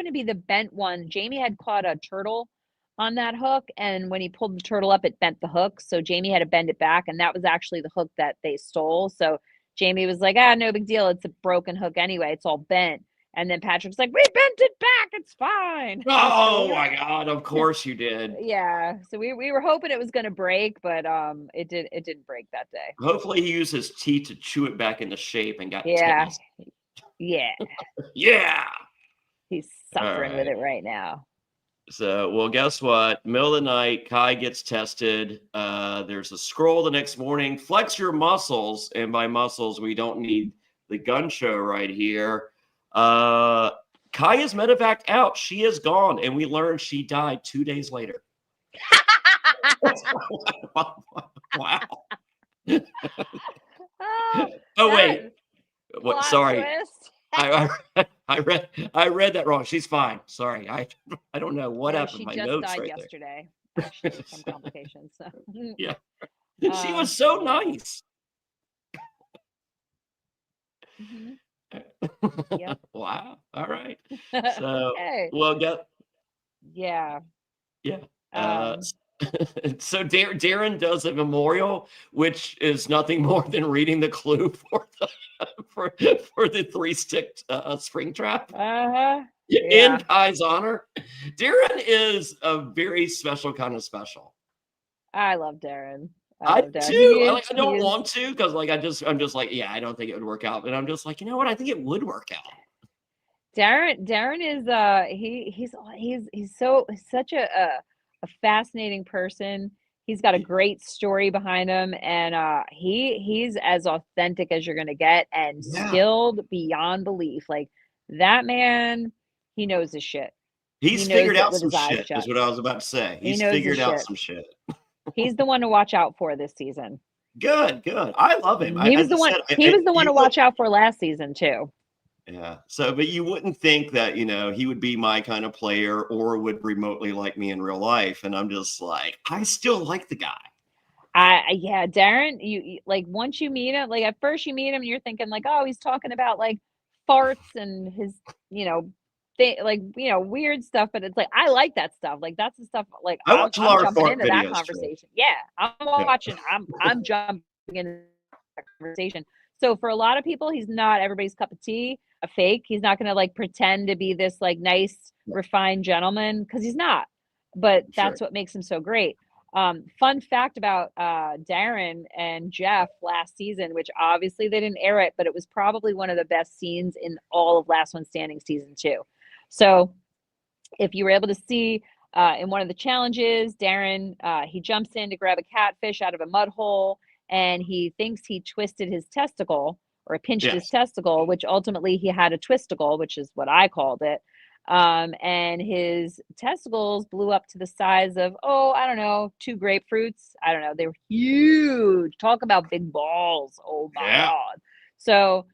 to be the bent one. Jamie had caught a turtle on that hook, and when he pulled the turtle up, it bent the hook, so Jamie had to bend it back, and that was actually the hook that they stole. So Jamie was like, "Ah, no big deal. It's a broken hook anyway. It's all bent." And then Patrick's like, "We bent it back. It's fine." So Oh we were my God! Of course you did. yeah, so we were hoping it was gonna break, but, it didn't break that day. Hopefully he used his teeth to chew it back into shape and got Yeah, tetanus. yeah. Yeah. He's All suffering with right. it right now. So, well, guess what? Middle of the night, Kai gets tested. There's a scroll the next morning. Flex your muscles, and by muscles, we don't need the gun show right here. Kai is medevaced out. She is gone, and we learned she died 2 days later. Wow. Oh, Oh that wait, what? plot Sorry, twist. I read that wrong. She's fine. Sorry, I don't know what No, happened. she My just notes died right there. yesterday, actually, with some complications, so Yeah, she was so yeah. nice. Mhm. Yep. Wow. All right. So, Hey. well, get Yeah. yeah. Um, So Darren does a memorial, which is nothing more than reading the clue for the for the 3-stick spring trap uh-huh. in Yeah. Kai's honor. Darren is a very special kind of special. I love Darren. I I love Darren. do. I don't He's want to because like I'm just like yeah, I don't think it would work out, but I'm just like you know what, I think it would work out. Darren is he's such a fascinating person. He's got a great story behind him, and he's as authentic as you're gonna get and Yeah. skilled beyond belief. Like that man, he knows his shit. He He's knows figured it out with some his eyes shit, is shut. what I was about to say. He He's knows his figured out shit. some shit. He's the one to watch out for this season. Good, good. I love him. He As was I the one. said, He was the one you to would, watch out for last season too. yeah. So, but you wouldn't think that, he would be my kind of player or would remotely like me in real life. And I'm just like, I still like the guy. Yeah, Darren, you like once you meet him, like at first you meet him, you're thinking like, oh, he's talking about like farts and his, you know, weird stuff. But it's like I like that stuff. Like that's the stuff. Like I watch a I'm lot of jumping fart into that videos, Trish. conversation. Yeah, I'm Yeah, watching. I'm jumping into that conversation. So for a lot of people, he's not everybody's cup of tea. A fake. He's not going to like pretend to be this like nice, yeah, refined gentleman because he's not. But sure. that's what makes him so great. Fun fact about Darren and Jeff last season, which obviously they didn't air it, but it was probably one of the best scenes in all of Last One Standing season 2. So if you were able to see in one of the challenges, Darren he jumps in to grab a catfish out of a mud hole, and he thinks he twisted his testicle or pinched his Yes, testicle, which ultimately he had a twisticle, which is what I called it. And his testicles blew up to the size of, oh, I don't know, 2 grapefruits. I don't know. They were huge. Talk about big balls. Oh my yeah. God. So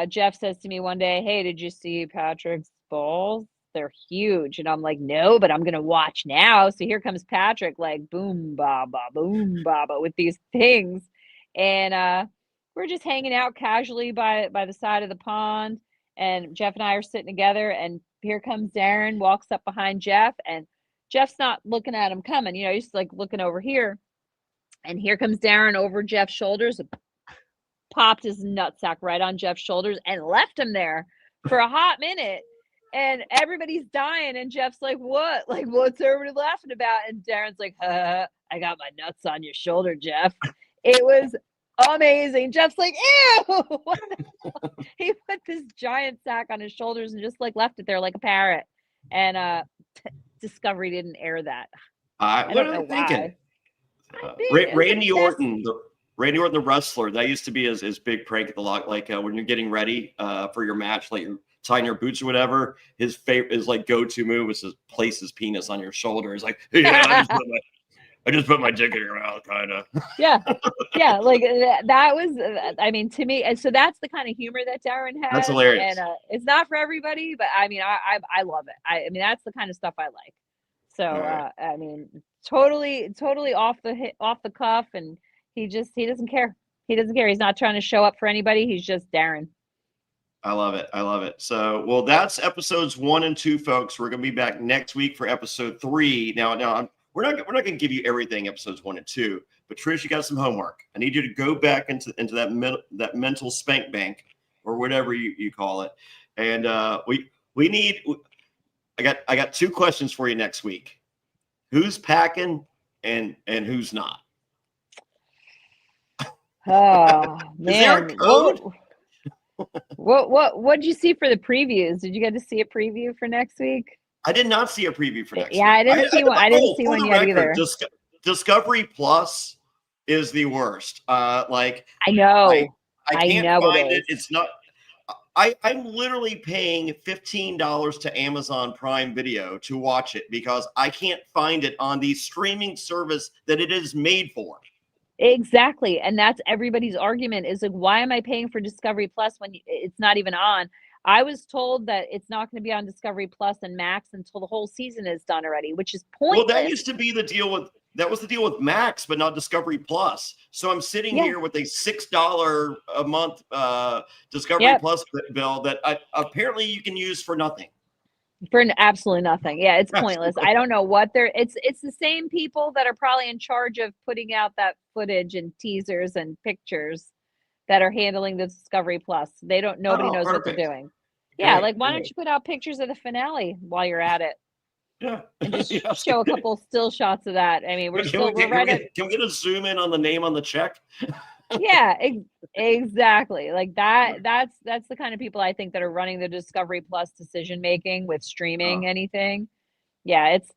Jeff says to me one day, hey, did you see Patrick's balls? They're huge. And I'm like, no, but I'm going to watch now. So here comes Patrick, like, boom, baba, with these things. And we're just hanging out casually by the side of the pond. And Jeff and I are sitting together. And here comes Darren, walks up behind Jeff. And Jeff's not looking at him coming. He's like looking over here. And here comes Darren over Jeff's shoulders, popped his nutsack right on Jeff's shoulders and left him there for a hot minute. And everybody's dying. And Jeff's like, what? Like, what's everybody laughing about? And Darren's like, I got my nuts on your shoulder, Jeff. It was amazing. Jeff's like, ew. He put this giant sack on his shoulders and just like left it there like a parrot. And Discovery didn't air that. I don't know why. Randy Orton, the wrestler, that used to be his big prank at the lock. Like when you're getting ready for your match, like you're tying your boots or whatever, his like go-to move is to place his penis on your shoulder. He's like, yeah, I just put my dick in your mouth, kind of. Yeah, like that was. I mean, to me, and so that's the kind of humor that Darren has. That's hilarious. And it's not for everybody, but I mean, I love it. I mean, that's the kind of stuff I like. So I mean, totally off the cuff, and he doesn't care. He doesn't care. He's not trying to show up for anybody. He's just Darren. I love it. So, well, that's episodes 1 and 2, folks. We're gonna be back next week for episode 3. Now, we're not gonna give you everything episodes 1 and 2, but Trish, you got some homework. I need you to go back into that mental spank bank or whatever you call it, and we need. I got 2 questions for you next week. Who's packing and who's not? Oh man. Is there a code? What did you see for the previews? Did you get to see a preview for next week? I did not see a preview for next week. I didn't see one. I didn't see one yet either. Discovery Plus is the worst. Like I know. I can't find it. It's not. I'm literally paying $15 to Amazon Prime Video to watch it because I can't find it on the streaming service that it is made for. Exactly. And that's everybody's argument is like, why am I paying for Discovery Plus when it's not even on? I was told that it's not going to be on Discovery Plus and Max until the whole season is done already, which is pointless. Well, that used to be the deal with Max, but not Discovery Plus. So I'm sitting here with a $6 a month Discovery Plus bill that apparently you can use for nothing. For absolutely nothing. Yeah, it's pointless. I don't know what it's the same people that are probably in charge of putting out that footage and teasers and pictures that are handling the Discovery Plus. Nobody knows what they're doing. Yeah, like why don't you put out pictures of the finale while you're at it? Yeah. And just show a couple still shots of that. I mean, can we get a zoom in on the name on the check? Yeah, exactly. Like that's the kind of people I think that are running the Discovery Plus decision making with streaming anything. Yeah, it's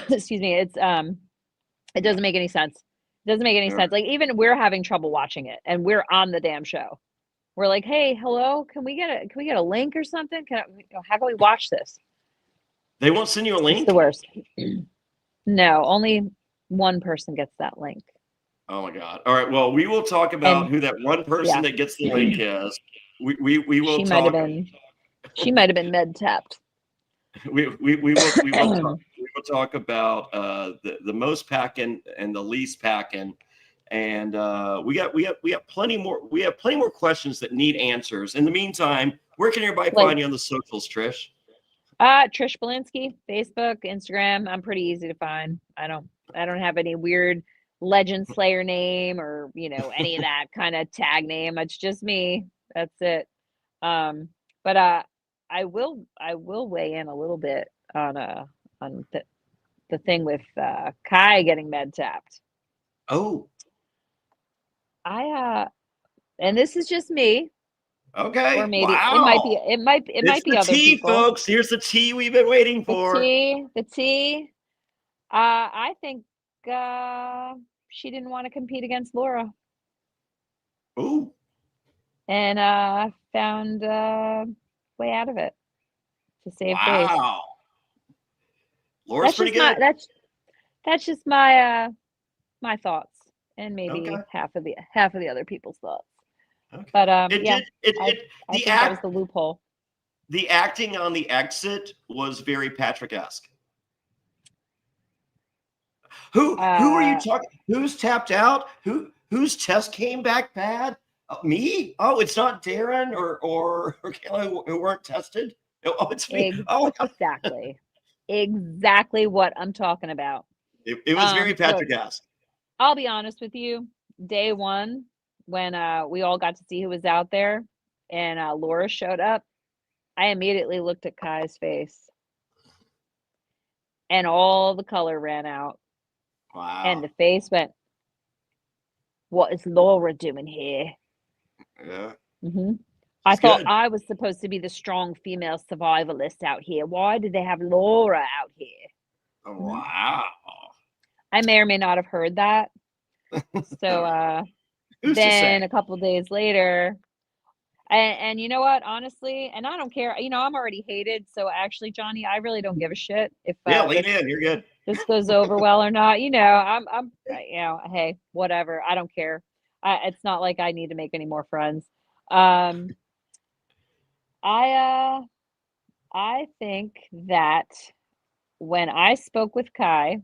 excuse me, it doesn't make any sense. It doesn't make any sense. Like even we're having trouble watching it and we're on the damn show. We're like, "Hey, hello, can we get a link or something? How can we watch this?" They won't send you a link? It's the worst. No, only one person gets that link. Oh my God. All right. Well, we will talk about who that one person that gets the link is. We will talk. She might have been med tapped. We will talk about the most packing and the least packing. And we have plenty more questions that need answers. In the meantime, where can everybody find you on the socials, Trish? Trish Bulinsky, Facebook, Instagram. I'm pretty easy to find. I don't have any weird Legend Slayer name or any of that kind of tag name. It's just me. That's it. But I will weigh in a little bit on the thing with Kai getting med tapped. Oh. And this is just me. Okay. Or maybe it might be other tea, people. Folks. Here's the tea we've been waiting for. The tea. I think she didn't want to compete against Laura. Ooh. And found a way out of it to save face. Wow. Laura's pretty good. That's just my my thoughts and maybe half of the other people's thoughts. Okay. But I think that was the loophole. The acting on the exit was very Patrick-esque. Who are you talking? Who's tapped out? Whose test came back bad? Me? Oh, it's not Darren or Kayla who weren't tested. Oh, it's me. Exactly what I'm talking about. It was very Patrick-esque. I'll be honest with you. Day one, when we all got to see who was out there and Laura showed up, I immediately looked at Kai's face and all the color ran out. Wow. And the face went, "What is Laura doing here?" Yeah. I thought good. I was supposed to be the strong female survivalist out here. Why did they have Laura out here? Wow. I may or may not have heard that. So Who's to then say? a couple days later, and you know what? Honestly, and I don't care. You know, I'm already hated. So actually, Johnny, I really don't give a shit if Yeah, lean in. You're good. this goes over well or not. You know, I'm you know, hey, whatever. I don't care. It's not like I need to make any more friends. I think that when I spoke with Kai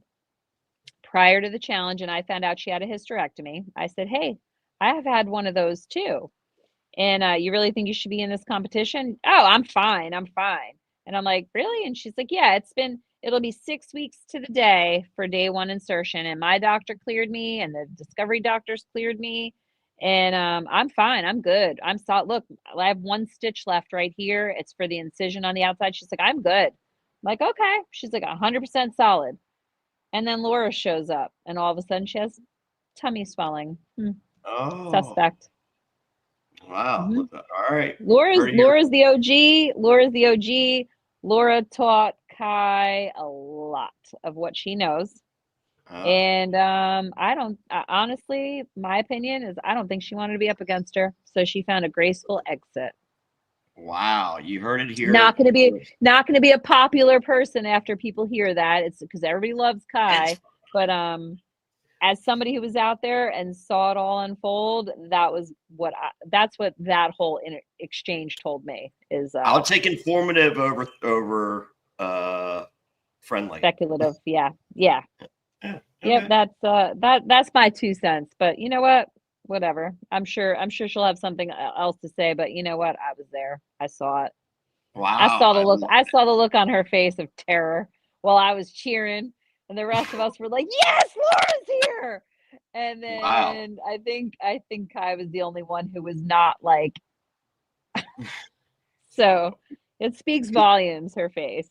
prior to the challenge and I found out she had a hysterectomy, I said, "Hey, I have had one of those too. And you really think you should be in this competition?" "Oh, I'm fine. I'm fine." And I'm like, "Really?" And she's like, "Yeah, it'll be 6 weeks to the day for day 1 insertion. And my doctor cleared me and the discovery doctors cleared me. And I'm fine. I'm good. I'm solid. Look, I have 1 stitch left right here. It's for the incision on the outside." She's like, "I'm good." I'm like, "Okay." She's like, 100% solid. And then Laura shows up and all of a sudden she has tummy swelling. Oh, Suspect. wow. Mhm. All right. Laura's Heard it here. the OG. Laura's the OG. Laura taught Kai a lot of what she knows. And honestly, my opinion is I don't think she wanted to be up against her. So she found a graceful exit. Wow. You heard it here. Not gonna be a popular person after people hear that. It's because everybody loves Kai. But as somebody who was out there and saw it all unfold, that's what that whole exchange told me is I'll take informative over friendly. speculative. Yeah. Yeah, okay. Yep, that's my 2 cents. But you know what? Whatever. I'm sure she'll have something else to say, but you know what? I was there. I saw it. I saw the Wow. look. I saw the look on her face of terror while I was cheering, and the rest of us were like, "Yes, Laura's here!" And Wow. then I think Kai was the only one who was not like. So it speaks volumes. Her face.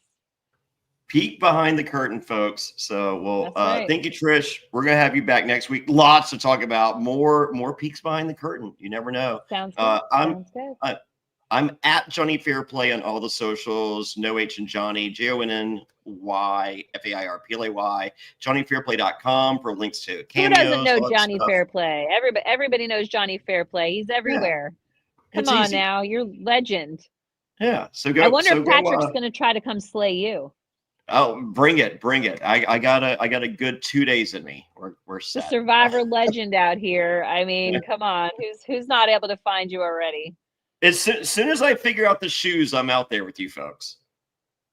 Peek behind the curtain, folks. So, well, That's right. thank you, Trish. We're gonna have you back next week. Lots to talk about. More peeks behind the curtain. You never know. Sounds good. Sounds good. I'm at Jonny Fairplay on all the socials. No H in Johnny. JONNY FAIRPLAY. JonnyFairplay.com for links to cameos. Who doesn't know Jonny Fairplay? Everybody knows Jonny Fairplay. He's everywhere. Yeah. Come on easy. Now, you're legend. Yeah. So go. I wonder if Patrick's going to try to come slay you. Oh, bring it. I got a good 2 days in me. We're set. The Survivor legend out here. I mean, come on. Who's not able to find you already? As soon as I figure out the shoes, I'm out there with you folks.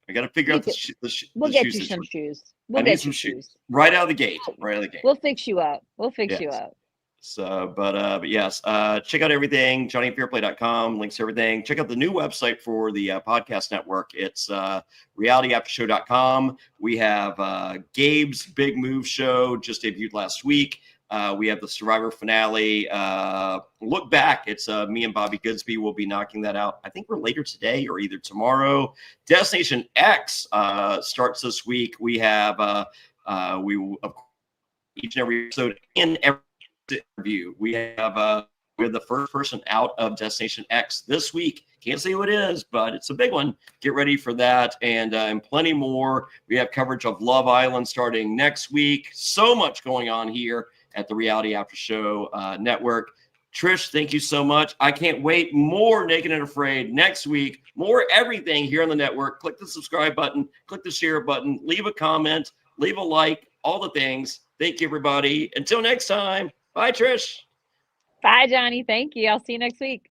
I got to figure out the shoes. We'll get you some shoes. I need some shoes right out of the gate. Right out of the gate. We'll fix you up. You up. So, but yes, check out everything. JonnyFairplay.com, links to everything. Check out the new website for the podcast network. It's realityaftershow.com. We have Gabe's Big Move show just debuted last week. We have the Survivor finale. Look back. It's me and Bobby Goodsby will be knocking that out. I think we're later today or either tomorrow. Destination X starts this week. We have each and every episode in every interview. We have the first person out of Destination X this week. Can't say who it is, but it's a big one. Get ready for that and plenty more. We have coverage of Love Island starting next week. So much going on here at the Reality After Show network. Trish, thank you so much. I can't wait. More Naked and Afraid next week. More everything here on the network. Click the subscribe button. Click the share button. Leave a comment. Leave a like. All the things. Thank you, everybody. Until next time. Bye, Trish. Bye, Johnny. Thank you. I'll see you next week.